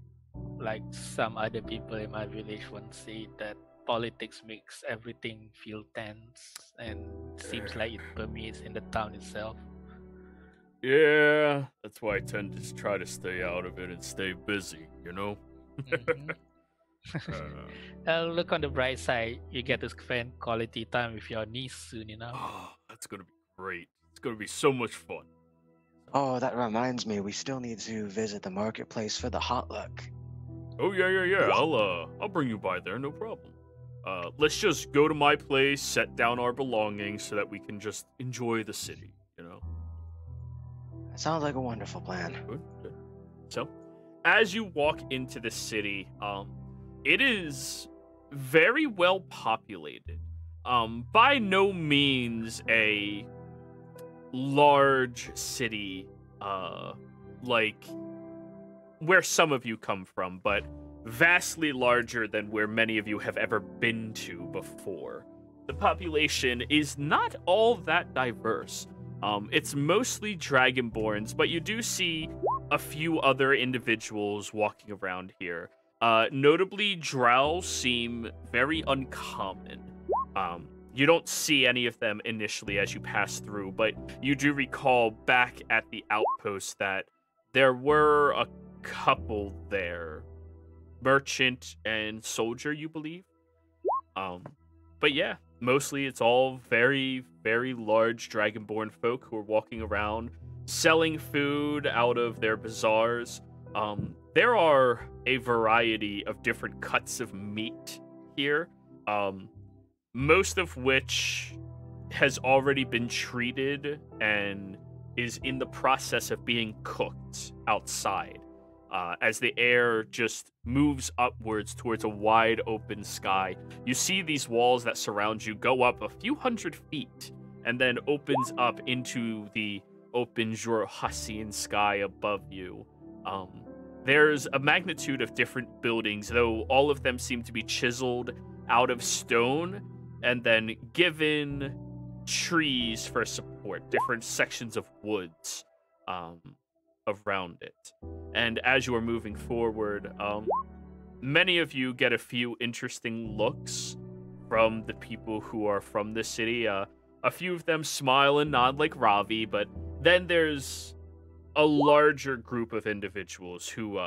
like some other people in my village once say that politics makes everything feel tense and seems like it permeates in the town itself. Yeah, that's why I tend to just try to stay out of it and stay busy, you know? Look on the bright side, you get to spend quality time with your niece soon enough. Oh, that's gonna be great. It's gonna be so much fun. Oh, that reminds me, we still need to visit the marketplace for the hot luck. Oh yeah. I'll bring you by there, no problem. Let's just go to my place, set down our belongings so that we can just enjoy the city, you know? That sounds like a wonderful plan. Good. So, as you walk into the city, it is very well populated. By no means a large city, like where some of you come from, but vastly larger than where many of you have ever been to before. The population is not all that diverse. It's mostly Dragonborns, but you do see a few other individuals walking around here. Notably, Drow seem very uncommon. You don't see any of them initially as you pass through, but you do recall back at the outpost that there were a couple there. Merchant and soldier, you believe? But yeah, mostly it's all very, very large Dragonborn folk who are walking around, selling food out of their bazaars. There are a variety of different cuts of meat here, most of which has already been treated and is in the process of being cooked outside. As the air just moves upwards towards a wide open sky, you see these walls that surround you go up a few hundred feet and then opens up into the open Jurhassian sky above you. There's a magnitude of different buildings, though all of them seem to be chiseled out of stone and then given trees for support, different sections of woods around it. And as you are moving forward, many of you get a few interesting looks from the people who are from the city. A few of them smile and nod like Ravi, but then there's a larger group of individuals who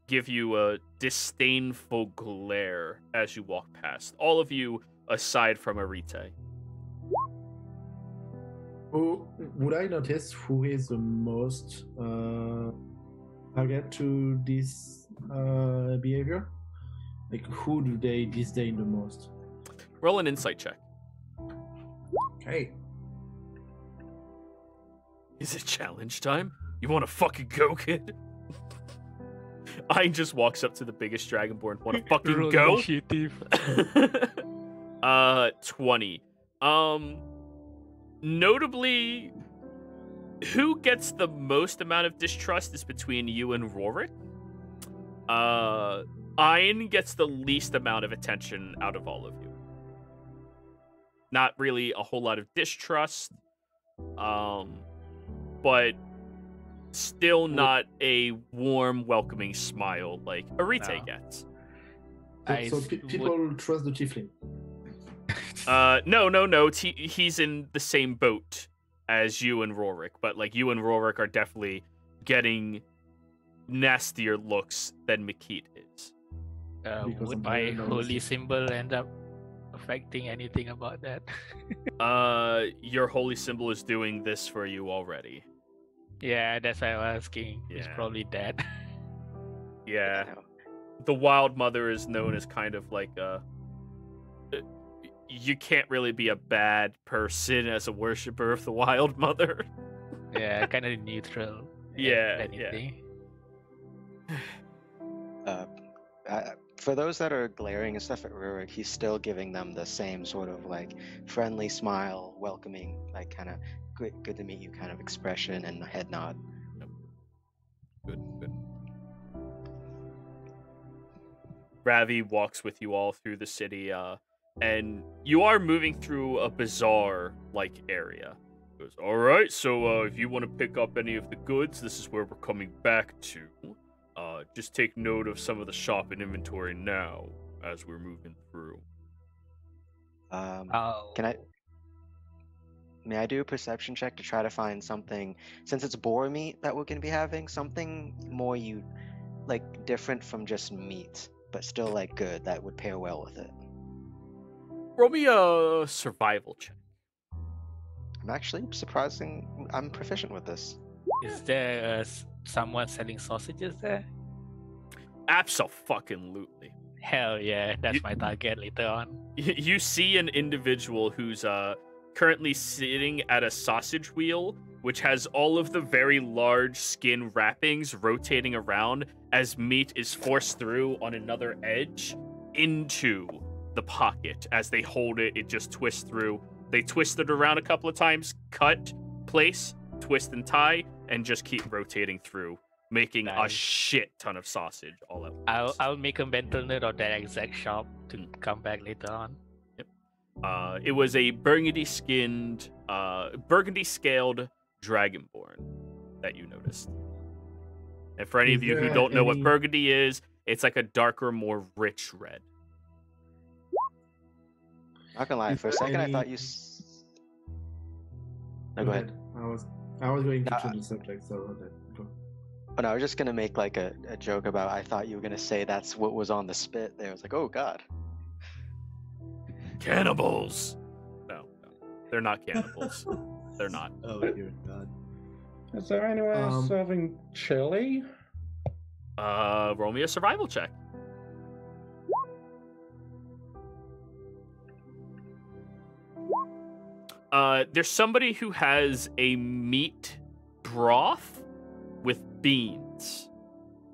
give you a disdainful glare as you walk past. All of you aside from Arite. Would I notice who is the most target to this behavior? Like, who do they disdain the most? Roll an insight check. Okay. Is it challenge time? You want to fucking go, kid? Ayn just walks up to the biggest dragonborn. Want to fucking Roll go? initiative. 20. Notably, who gets the most amount of distrust is between you and Rorik. Ayn gets the least amount of attention out of all of you. Not really a whole lot of distrust, but still not a warm, welcoming smile like Arite No. gets. So people trust the tiefling. No. He's in the same boat as you and Rorik, but like you and Rorik are definitely getting nastier looks than Makit is. Because Would I'm my very nervous. holy symbol end up affecting anything about that? Your holy symbol is doing this for you already. Yeah, that's why I was asking. It's Yeah. probably dead. Yeah. No. The Wild Mother is known as kind of like you can't really be a bad person as a worshiper of the Wild Mother. Yeah, kind of neutral. Yeah, if anything. For those that are glaring and stuff at Rurik, he's still giving them the same sort of like friendly smile, welcoming, like kind of good to meet you kind of expression and head nod. Good. Ravi walks with you all through the city, and you are moving through a bazaar-like area. He goes, all right, so if you want to pick up any of the goods, this is where we're coming back to. Just take note of some of the shop and inventory now as we're moving through. May I do a perception check to try to find something, since it's boar meat that we're going to be having, something more like different from just meat, but still like good that would pair well with it. Roll me a survival check. I'm actually surprising. I'm proficient with this. Is there someone selling sausages there? Abso-fucking-lutely. Hell yeah, that's my target later on. You see an individual who's currently sitting at a sausage wheel, which has all of the very large skin wrappings rotating around as meat is forced through on another edge into the pocket. As they hold it, it just twists through. They twist it around a couple of times, cut, place, twist and tie, and just keep rotating through, making a Nice. shit ton of sausage all at once. I'll make a mental note of that exact shop to come back later on. It was a burgundy-scaled dragonborn that you noticed. And for any Is of you who there don't know what any- burgundy is, it's like a darker, more rich red. Not gonna lie, Is for a there second I any- thought you. No, go ahead. I was going to Nah. change the subject, so go. Oh no, I was just gonna make like a joke about. I thought you were gonna say that's what was on the spit. There, I was like, oh god. Cannibals! No, they're not cannibals. They're not. Oh, dear God. Is there anyone serving chili? Roll me a survival check. There's somebody who has a meat broth with beans,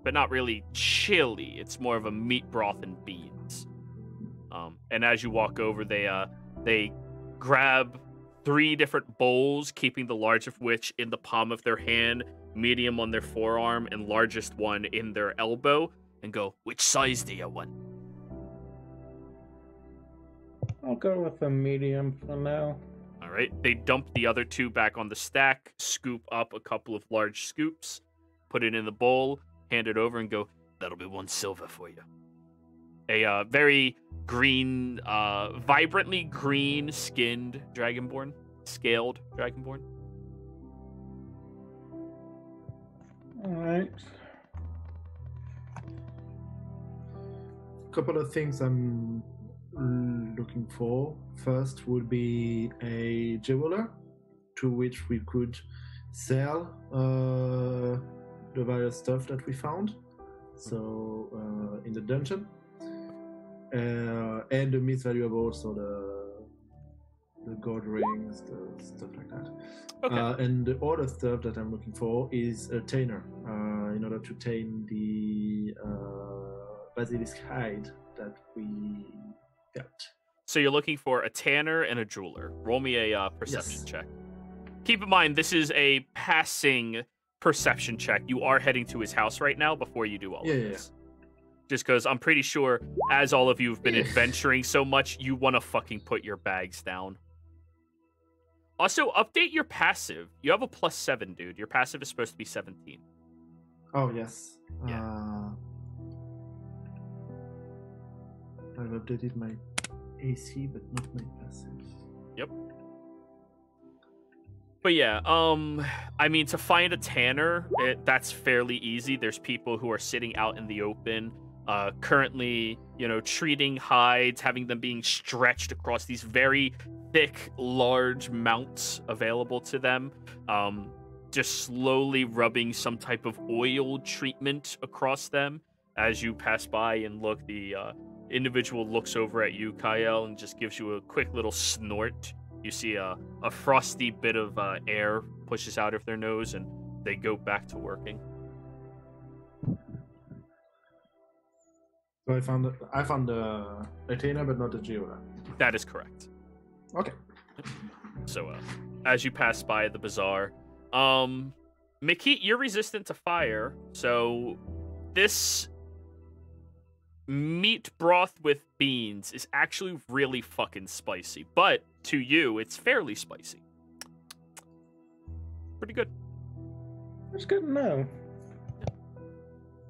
but not really chili. It's more of a meat broth and beans. And as you walk over, they grab 3 different bowls, keeping the largest of which in the palm of their hand, medium on their forearm, and largest one in their elbow, and go, which size do you want? I'll go with a medium for now. All right. They dump the other 2 back on the stack, scoop up a couple of large scoops, put it in the bowl, hand it over, and go, that'll be 1 silver for you. A very green, vibrantly green-skinned dragonborn, scaled dragonborn. Alright. Couple of things I'm looking for. First would be a jeweler to which we could sell the various stuff that we found. So in the dungeon. And the meat's valuable, so the gold rings, the stuff like that. Okay. And the other stuff that I'm looking for is a tanner, in order to tame the basilisk hide that we got. So you're looking for a tanner and a jeweler. Roll me a perception Yes. check. Keep in mind, this is a passing perception check. You are heading to his house right now before you do all of this. Just because I'm pretty sure, as all of you have been adventuring so much, you want to fucking put your bags down. Also, update your passive. You have a +7, dude. Your passive is supposed to be 17. Oh, yes. Yeah. I've updated my AC, but not my passive. Yep. But yeah, I mean, to find a tanner, that's fairly easy. There's people who are sitting out in the open, currently, treating hides, having them being stretched across these very thick, large mounts available to them. Just slowly rubbing some type of oil treatment across them. As you pass by and look, the individual looks over at you, Kyle, and just gives you a quick little snort. You see a frosty bit of air pushes out of their nose, and they go back to working. So I found the tanner, but not the jeweler. That is correct. Okay. So, as you pass by the bazaar, Mickey, you're resistant to fire, so this meat broth with beans is actually really fucking spicy. But to you, it's fairly spicy. Pretty good. That's good to know.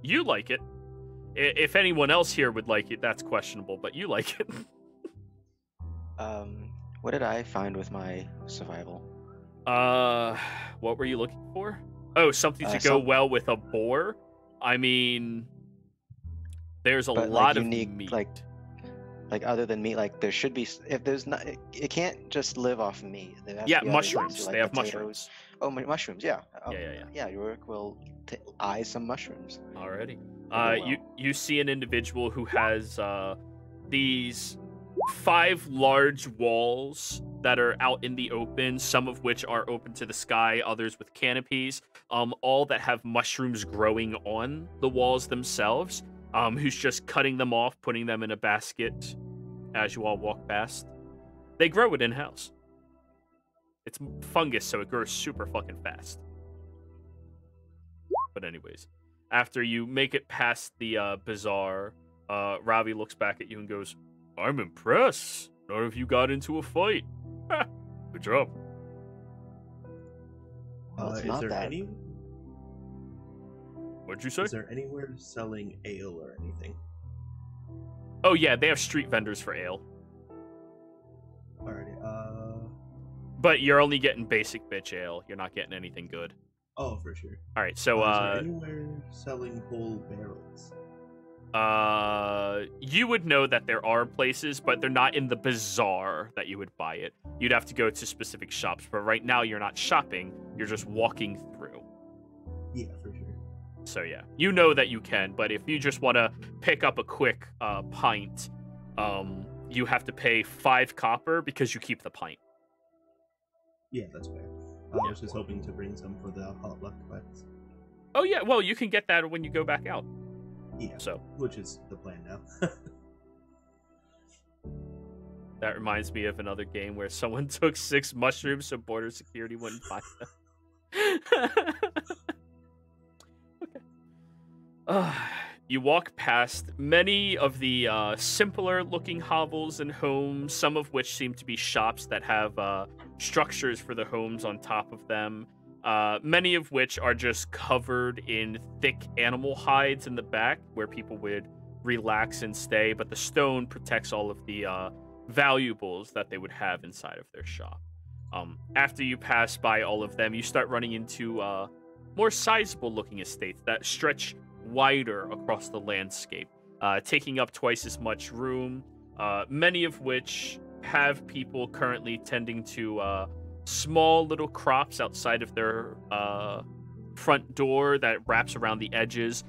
You like it. If anyone else here would like it, that's questionable, but you like it. What did I find with my survival? What were you looking for? Oh, something to go well with a boar? I mean, there's a lot of unique, meat. Like other than meat, like there should be. If there's not, it can't just live off of meat. There has to be other mushrooms. things, like they have potatoes. mushrooms. Oh, mushrooms. Yeah. Yeah. Yorick will eye some mushrooms. Alrighty. Well. You see an individual who has these 5 large walls that are out in the open, some of which are open to the sky, others with canopies, all that have mushrooms growing on the walls themselves, who's just cutting them off, putting them in a basket as you all walk past. They grow it in-house. It's fungus, so it grows super fucking fast. But anyways, after you make it past the bazaar, Ravi looks back at you and goes, I'm impressed. None of you got into a fight. Good job. Well, it's Is not there that. any? What'd you say? Is there anywhere selling ale or anything? Oh yeah, they have street vendors for ale. Alrighty. But you're only getting basic bitch ale. You're not getting anything good. Oh, for sure. All right, so Is there anywhere selling whole barrels? you would know that there are places, but they're not in the bazaar that you would buy it. You'd have to go to specific shops, but right now you're not shopping, you're just walking through. Yeah, for sure. So yeah, you know that you can, but if you just want to pick up a quick pint, you have to pay 5 copper because you keep the pint. Yeah, that's fair. I was just hoping to bring some for the hot luck fights. Oh yeah, well you can get that when you go back out. Yeah, So which is the plan now. that reminds me of another game where someone took 6 mushrooms so border security wouldn't find them. Okay. You walk past many of the simpler looking hovels and homes, some of which seem to be shops that have structures for the homes on top of them. Many of which are just covered in thick animal hides in the back where people would relax and stay, but the stone protects all of the valuables that they would have inside of their shop. After you pass by all of them, you start running into more sizable looking estates that stretch wider across the landscape, taking up twice as much room, many of which have people currently tending to small little crops outside of their front door that wraps around the edges.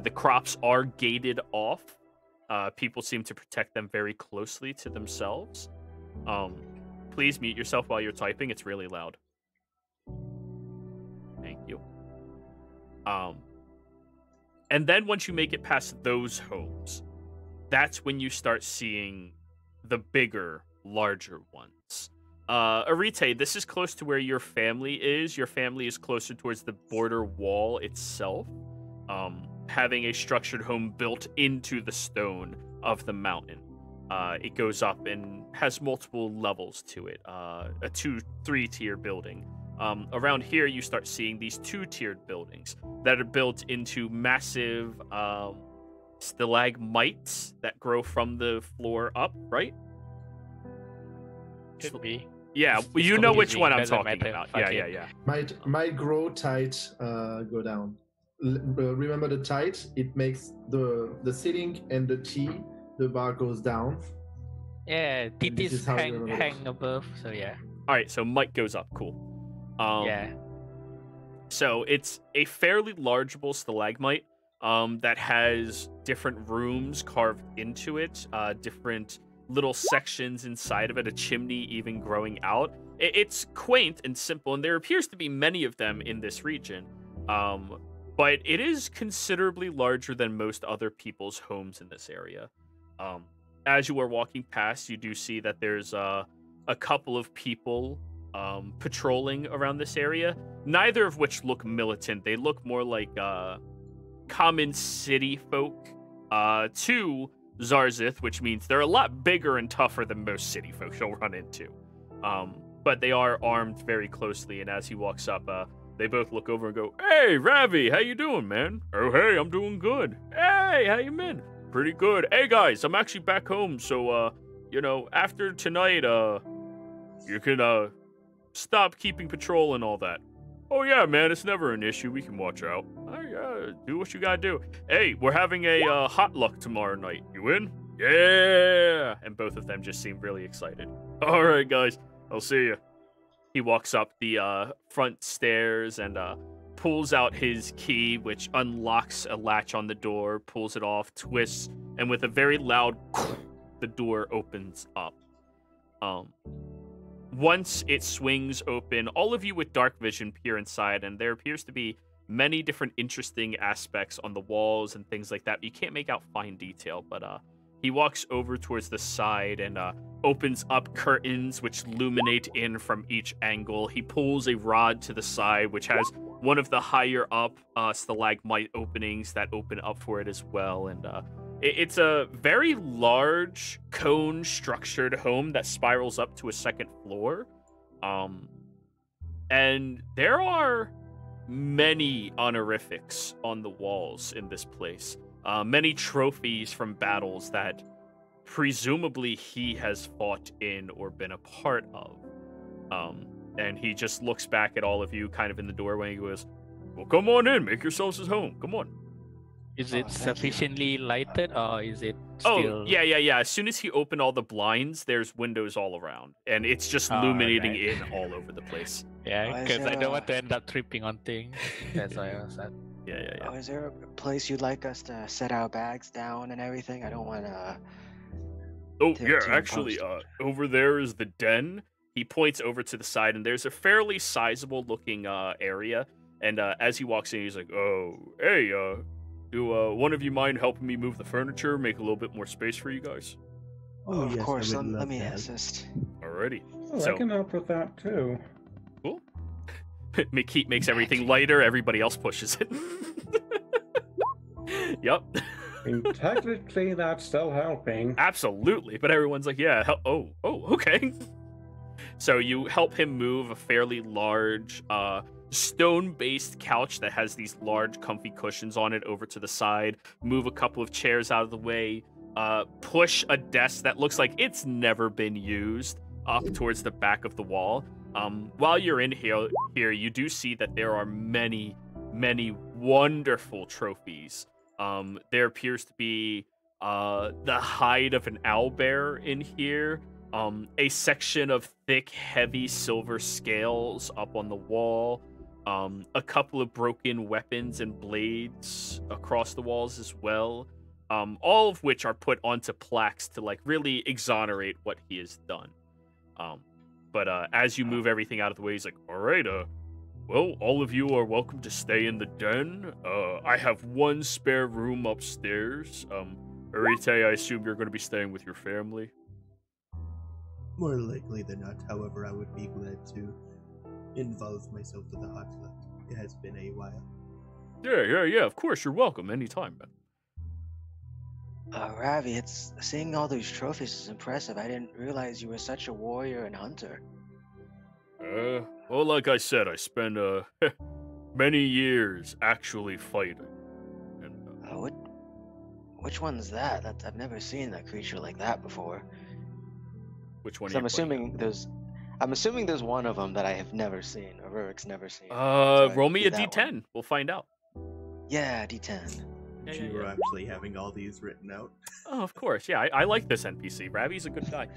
The crops are gated off, People seem to protect them very closely to themselves. Please mute yourself while you're typing. It's really loud. Thank you. And then once you make it past those homes, that's when you start seeing the bigger, larger ones. Arite, this is close to where your family is. Your family is closer towards the border wall itself, having a structured home built into the stone of the mountain. It goes up and has multiple levels to it, a 2-3-tier building. Around here, you start seeing these 2-tiered buildings that are built into massive stalagmites that grow from the floor up, right? Could be. Yeah, It's you know which confusing, one I'm doesn't talking matter. about. Fuck Yeah, it. yeah. Might grow tight, go down. Remember the tight? It makes the ceiling and the T, the bar goes down. Yeah, And this titties is how you remember it. hang above. So yeah. All right, so might goes up. Cool. Yeah. So it's a fairly largeable stalagmite that has different rooms carved into it, different little sections inside of it, a chimney even growing out. It's quaint and simple, and there appears to be many of them in this region. But it is considerably larger than most other people's homes in this area. As you are walking past, you do see that there's a couple of people patrolling around this area, neither of which look militant. They look more like common city folk to Zarzith, which means they're a lot bigger and tougher than most city folk you'll run into. But they are armed very closely, and as he walks up, they both look over and go, "Hey, Ravi, how you doing, man?" "Oh, hey, I'm doing good." "Hey, how you been?" "Pretty good." "Hey, guys, I'm actually back home, so, after tonight, you can, stop keeping patrol and all that." "Oh, yeah, man, it's never an issue. We can watch out." Do what you gotta do." "Hey, we're having a, hot luck tomorrow night. You in?" "Yeah!" And both of them just seem really excited. "All right, guys, I'll see you." He walks up the front stairs and pulls out his key, which unlocks a latch on the door, pulls it off, twists, and with a very loud the door opens up. Once it swings open, all of you with dark vision peer inside, and there appears to be many different interesting aspects on the walls and things like that. You can't make out fine detail, but he walks over towards the side and opens up curtains which illuminate in from each angle. He pulls a rod to the side, which has one of the higher up stalagmite openings that open up for it as well. And it's a very large cone-structured home that spirals up to a second floor. And there are many honorifics on the walls in this place. Many trophies from battles that presumably he has fought in or been a part of. And he just looks back at all of you kind of in the doorway and goes, "Well, come on in, make yourselves at home. Come on." Is Oh, it thank you. sufficiently lighted, or is it Oh, still? yeah. As soon as he opened all the blinds, there's windows all around. And it's just Oh, illuminating right. in all over the place. Yeah, Oh, is because I there don't a- want to end up tripping on things. That's why I was at. Yeah. Oh, is there a place you'd like us to set our bags down and everything? I don't want to. Oh, to- yeah, to actually, impose- over there is the den. He points over to the side, and there's a fairly sizable looking area. And as he walks in, he's like, "Oh, hey, do one of you mind helping me move the furniture, make a little bit more space for you guys?" Oh, of yes, I course. would Let love me that. assist. Alrighty. Oh, So- I can help with that too. Cool. McKeep makes everything lighter, everybody else pushes it. Yep. I mean, technically, that's still helping. Absolutely, but everyone's like, "Yeah, oh, okay." So you help him move a fairly large stone-based couch that has these large comfy cushions on it over to the side, move a couple of chairs out of the way, push a desk that looks like it's never been used up towards the back of the wall. While you're in here, you do see that there are many wonderful trophies. There appears to be the hide of an owlbear in here, a section of thick, heavy silver scales up on the wall, a couple of broken weapons and blades across the walls as well, all of which are put onto plaques to like really exonerate what he has done. But as you move everything out of the way, he's like, all right, well, all of you are welcome to stay in the den. I have one spare room upstairs. Arite, I assume you're going to be staying with your family. More likely than not, however, I would be glad to involve myself with the hot luck. It has been a while. Yeah, of course, you're welcome anytime, man. Ravi, seeing all these trophies is impressive. I didn't realize you were such a warrior and hunter. Well, like I said, I spent many years actually fighting. And, which one's that? I've never seen a creature like that before. Which one? I'm assuming there's one of them that I have never seen, or Rurik's never seen. Roll me a D10. We'll find out. Yeah, D10. You were actually having all these written out. Oh, of course. Yeah, I like this NPC. Ravi's a good guy.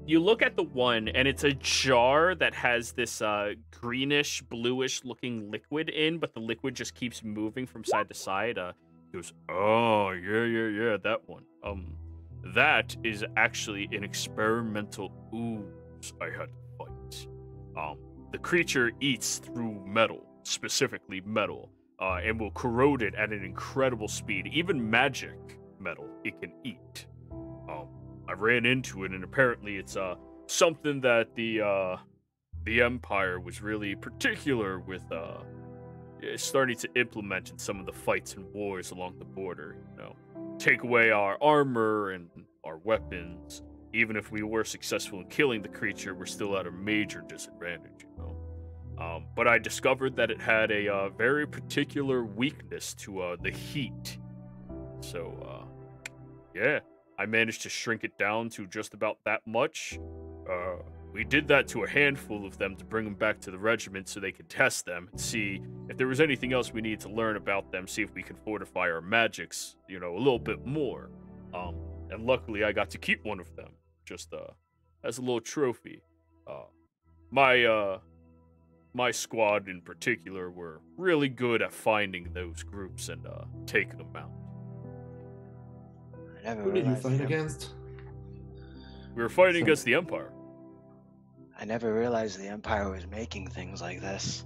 You look at the one, and it's a jar that has this greenish, bluish looking liquid in, but the liquid just keeps moving from side to side. He goes, oh, yeah, that one. That is actually an experimental ooze I had to fight. The creature eats through metal, specifically metal, and will corrode it at an incredible speed. Even magic metal it can eat. I ran into it, and apparently it's something that the Empire was really particular with starting to implement in some of the fights and wars along the border. You know, take away our armor and our weapons. Even if we were successful in killing the creature, we're still at a major disadvantage. You know, but I discovered that it had a very particular weakness to the heat. So, yeah. I managed to shrink it down to just about that much. We did that to a handful of them to bring them back to the regiment so they could test them and see if there was anything else we needed to learn about them, see if we can fortify our magics, you know, a little bit more. And luckily I got to keep one of them, just as a little trophy. My squad in particular were really good at finding those groups and taking them out. Who did you fight against? We were fighting against the Empire. I never realized the Empire was making things like this.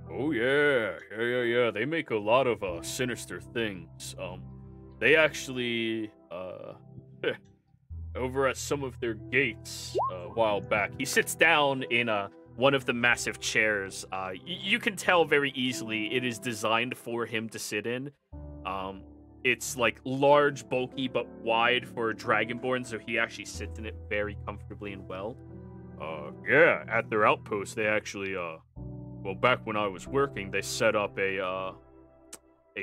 Oh yeah. They make a lot of sinister things. They actually over at some of their gates a while back. He sits down in one of the massive chairs. You can tell very easily it is designed for him to sit in. It's like large, bulky, but wide for a Dragonborn, so he actually sits in it very comfortably and well. Yeah, at their outpost, they actually, well, back when I was working, they set up a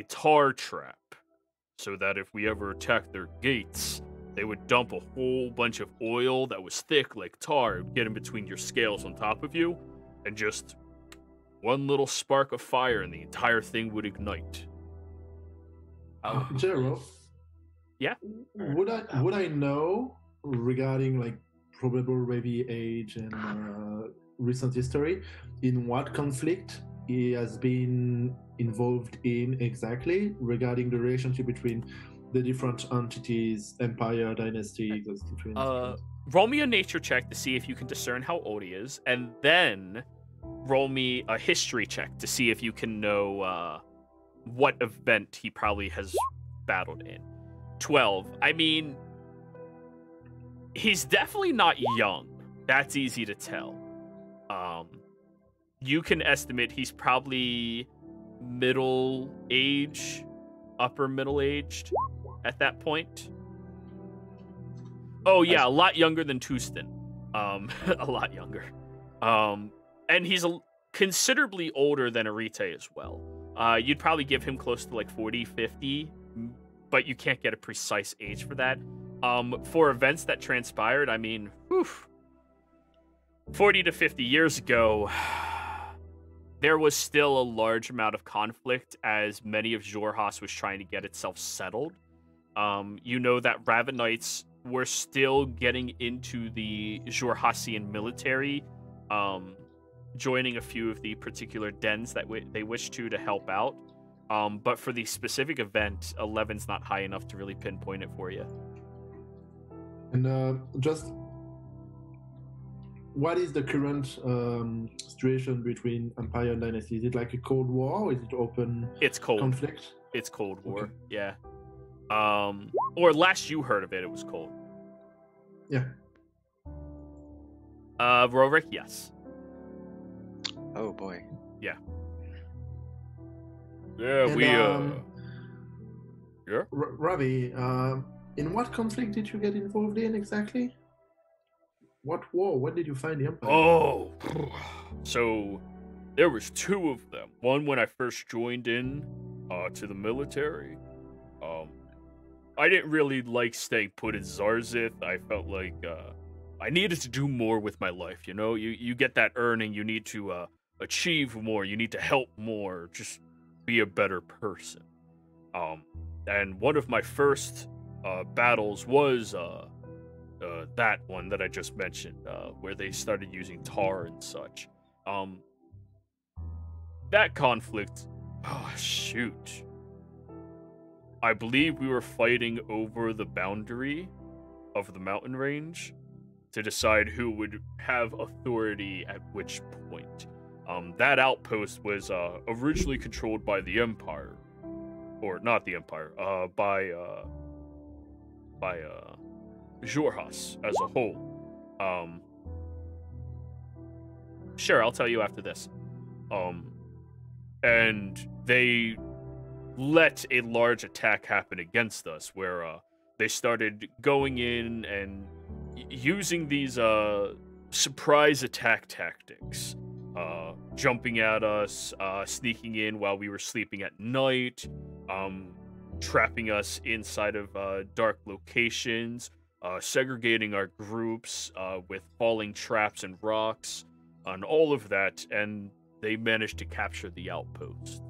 tar trap, so that if we ever attacked their gates, they would dump a whole bunch of oil that was thick like tar, get in between your scales on top of you, and just one little spark of fire and the entire thing would ignite. Jero, yeah. Would I know regarding like probable Ravi age and recent history in what conflict he has been involved in exactly regarding the relationship between the different entities, Empire, Dynasty, those different. Roll me a nature check to see if you can discern how old he is, and then roll me a history check to see if you can know what event he probably has battled in. 12. I mean, he's definitely not young. That's easy to tell. You can estimate he's probably middle age, upper middle aged at that point. Oh yeah, a lot younger than Tustin. A lot younger. And he's considerably older than Arite as well. You'd probably give him close to like 40, 50, but you can't get a precise age for that. For events that transpired, I mean, 40 to 50 years ago, there was still a large amount of conflict as many of Xhorhas was trying to get itself settled. You know that Ravenites were still getting into the Xhorhasian military, joining a few of the particular dens that they wished to help out. But for the specific event, 11's not high enough to really pinpoint it for you. And just what is the current situation between Empire and Dynasty? Is it like a Cold War, or is it open It's cold. conflict? It's Cold War. Okay. Yeah. Or last you heard of it, it was cold. Yeah. Rorik, yes. Oh boy. Yeah, And, Yeah. Ravi, in what conflict did you get involved in exactly? What war? When did you find the Empire? Oh, so there was two of them. One when I first joined in to the military. I didn't really like staying put in Zarzith. I felt like I needed to do more with my life. You know, you get that earning. You need to achieve more. You need to help more. Just be a better person. And one of my first battles was that one that I just mentioned, where they started using tar and such. That conflict, oh shoot. I believe we were fighting over the boundary of the mountain range to decide who would have authority at which point. That outpost was originally controlled by the Empire. Or not the Empire, by Jorhas as a whole. Sure, I'll tell you after this. And they let a large attack happen against us, where they started going in and using these surprise attack tactics, jumping at us, sneaking in while we were sleeping at night, trapping us inside of dark locations, segregating our groups with falling traps and rocks, and all of that, and they managed to capture the outpost.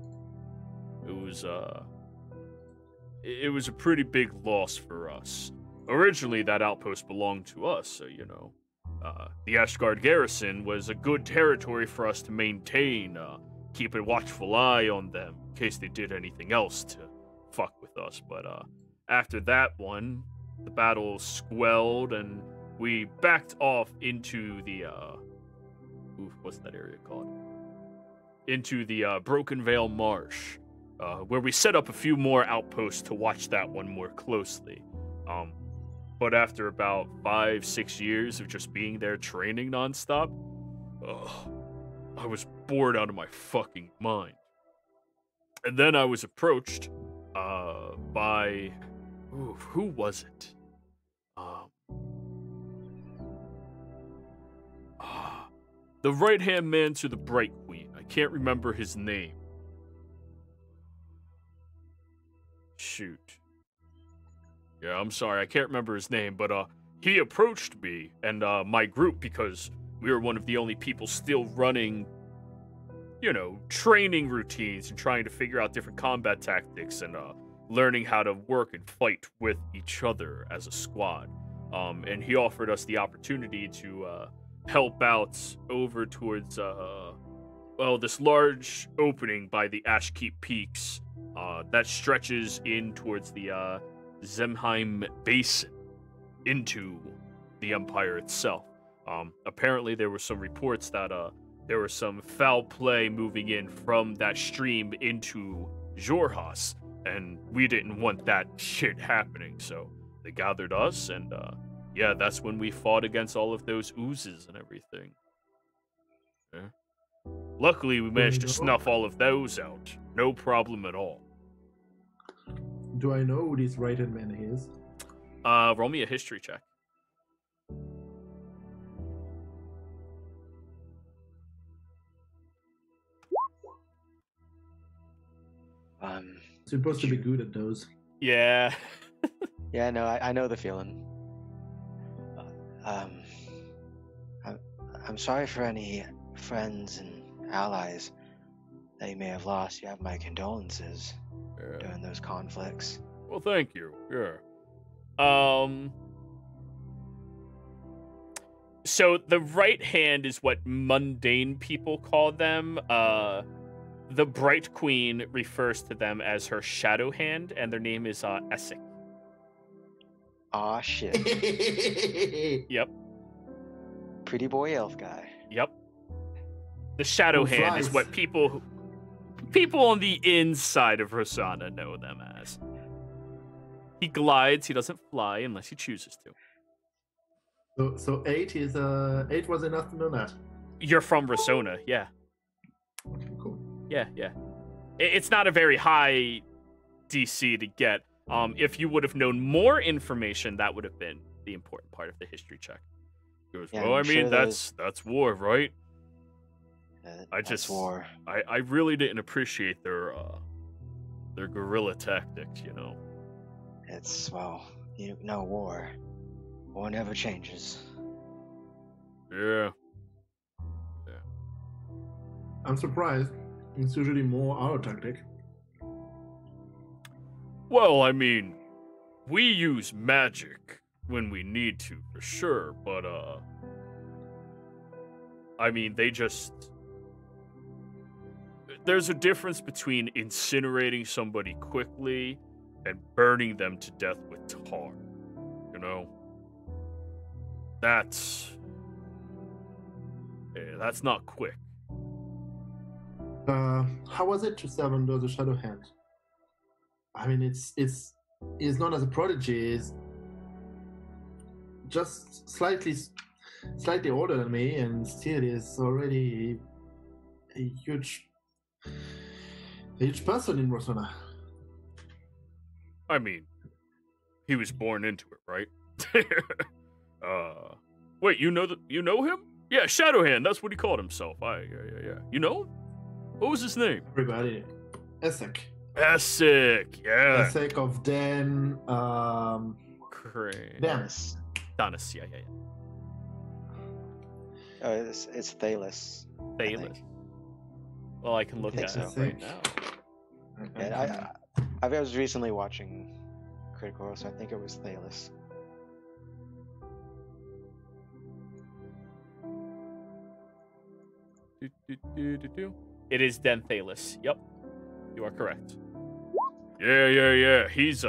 It was a pretty big loss for us. Originally, that outpost belonged to us, so, you know, the Ashgard garrison was a good territory for us to maintain, keep a watchful eye on them in case they did anything else to fuck with us. But after that one, the battle squelled and we backed off into the what's that area called? Into the Broken Vale Marsh, where we set up a few more outposts to watch that one more closely. But after about 5-6 years of just being there training nonstop, I was bored out of my fucking mind. And then I was approached by... who was it? The right-hand man to the Bright Queen. I can't remember his name. Shoot. Yeah, I'm sorry, I can't remember his name, but he approached me and my group because we were one of the only people still running, you know, training routines and trying to figure out different combat tactics and learning how to work and fight with each other as a squad. And he offered us the opportunity to help out over towards, this large opening by the Ashkeep Peaks that stretches in towards the Zemheim Basin into the Empire itself. Apparently there were some reports that there was some foul play moving in from that stream into Jorhas, and we didn't want that shit happening, so they gathered us, and yeah, that's when we fought against all of those oozes and everything. Yeah. Luckily, we managed to snuff all of those out. No problem at all. Do I know who this right-hand man is? Roll me a history check. Supposed to be good at those. Yeah. Yeah, no, I know the feeling. I'm sorry for any friends and allies that you may have lost. You have my condolences during those conflicts. Well, thank you. Yeah. So the right hand is what mundane people call them. The Bright Queen refers to them as her shadow hand, and their name is Essek. Aw, shit. Yep. Pretty boy elf guy. Yep. The shadow Who hand is flies. what people on the inside of Rosanna know them as. He glides. He doesn't fly unless he chooses to. So 8 is 8 was enough to know that. You're from Rosanna, yeah. Okay, cool. Yeah. It's not a very high DC to get. If you would have known more information, that would have been the important part of the history check. He goes, Yeah, well, I I'm mean, sure that's war, right? That's war. I really didn't appreciate their guerrilla tactics, you know. It's, well, you know, war. War never changes. Yeah. I'm surprised. It's usually more our tactic. Well, I mean, we use magic when we need to, for sure, but, I mean, there's a difference between incinerating somebody quickly and burning them to death with tar, you know? That's not quick. How was it to serve under the Shadow Hand? I mean, it's known as a prodigy. Is just slightly older than me, and still is already a huge person in Rosanna. I mean, he was born into it, right? Wait, you know him? Yeah, Shadowhand, that's what he called himself. Yeah. You know him? What was his name? Everybody, Essek. Essek, yeah. Essek of Den. Crane. Dennis. Donis, yeah. Oh, it's Thalos. I Thalos. think. Well, I can look think at so. it right now. And I was recently watching Critical Role, so I think it was Thalos. It is Den Thalos. Yep. You are correct. Yeah. He's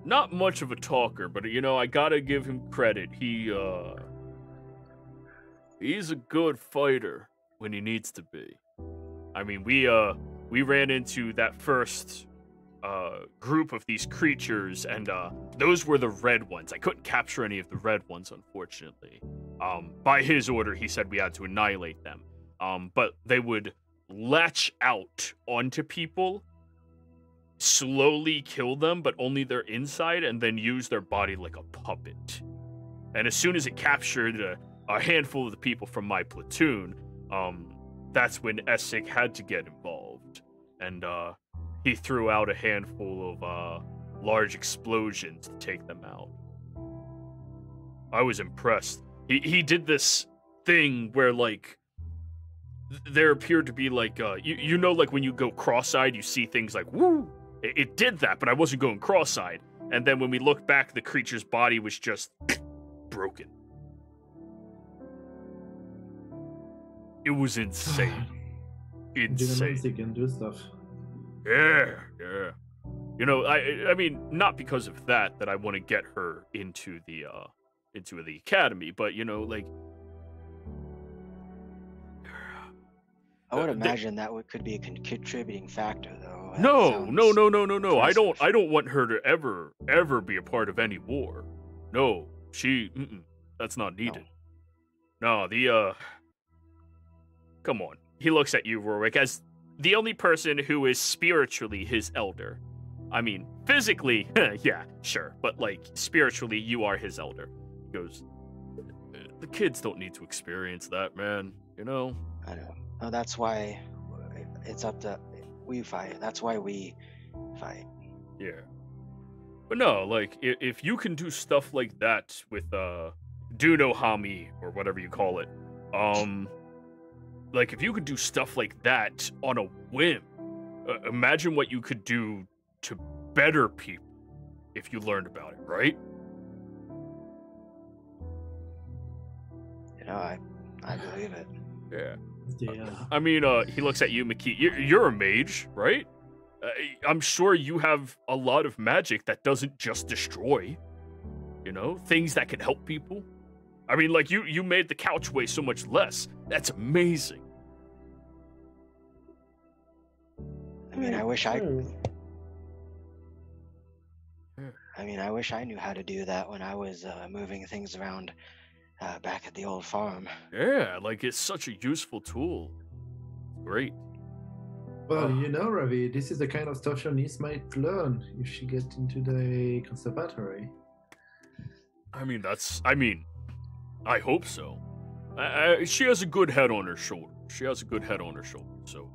not much of a talker, but you know, I gotta give him credit. He's a good fighter when he needs to be. I mean, we ran into that first group of these creatures, and those were the red ones. I couldn't capture any of the red ones, unfortunately. By his order, he said we had to annihilate them. But they would latch out onto people, slowly kill them, but only their inside, and then use their body like a puppet. And as soon as it captured a handful of the people from my platoon, that's when Essek had to get involved. And he threw out a handful of large explosions to take them out. I was impressed. He did this thing where, like, there appeared to be, like, you know, like when you go cross-eyed, you see things like, woo! It did that, but I wasn't going cross-eyed. And then when we looked back, the creature's body was just broken. It was insane. He can do stuff. Yeah. You know, I mean, not because of that I want to get her into the academy, but you know, like, I would imagine that could be a contributing factor, though. No. I don't want her to ever be a part of any war. No, that's not needed. No, come on. He looks at you, Rorick, as the only person who is spiritually his elder. I mean, physically, yeah, sure, but like spiritually, you are his elder. He goes, the kids don't need to experience that, man. You know. I know. No, that's why it's up to we fight. That's why we fight. Yeah. But no, like, if you can do stuff like that with, Dunohami, or whatever you call it, like, if you could do stuff like that on a whim, imagine what you could do to better people if you learned about it, right? You know, I believe it. Yeah. I mean, he looks at you, Maki. You're a mage, right? I'm sure you have a lot of magic that doesn't just destroy. You know, things that can help people. I mean, like, you made the couch weigh so much less. That's amazing. I mean, I wish I Oh, wish I knew how to do that when I was moving things around back at the old farm. Yeah, like, it's such a useful tool. Great. Well, you know, Ravi, this is the kind of stuff Shanice might learn if she gets into the conservatory. I mean, I hope so. She has a good head on her shoulder. So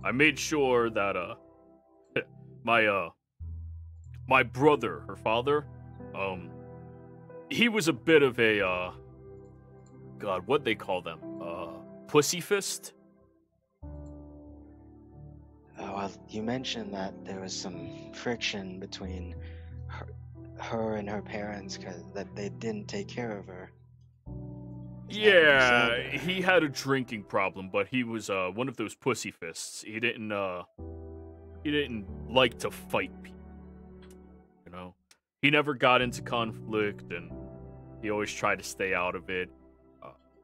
I made sure that my brother, her father, he was a bit of a God, what they call them, pussy fist. Oh, well, you mentioned that there was some friction between her and her parents because that they didn't take care of her. Is that what you Yeah, said? he had a drinking problem, but he was one of those pussy fists. He didn't like to fight people. You know, he never got into conflict, and he always tried to stay out of it.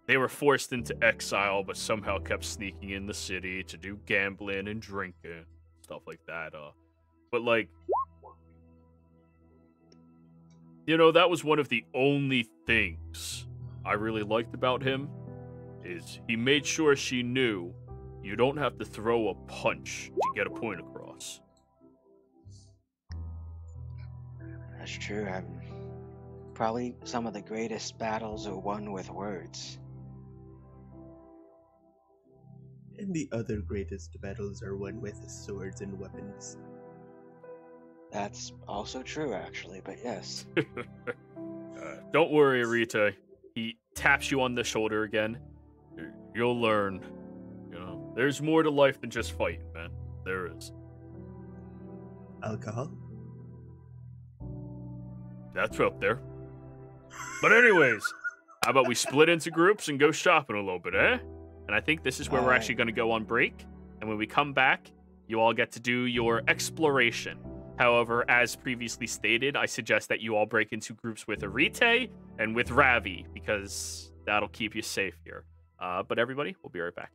They were forced into exile, but somehow kept sneaking in the city to do gambling and drinking, stuff like that. But like, you know, that was one of the only things I really liked about him, is he made sure she knew you don't have to throw a punch to get a point across. That's true. Probably some of the greatest battles are won with words. And the other greatest battles are won with swords and weapons. That's also true, actually, but yes. Don't worry, Rita. He taps you on the shoulder again. You'll learn. You know, there's more to life than just fighting, man. There is. Alcohol? That's up there. But anyways, how about we split into groups and go shopping a little bit, eh? And I think this is where we're actually going to go on break. And when we come back, you all get to do your exploration. However, as previously stated, I suggest that you all break into groups with Arite and with Ravi, because that'll keep you safe here. But everybody, we'll be right back.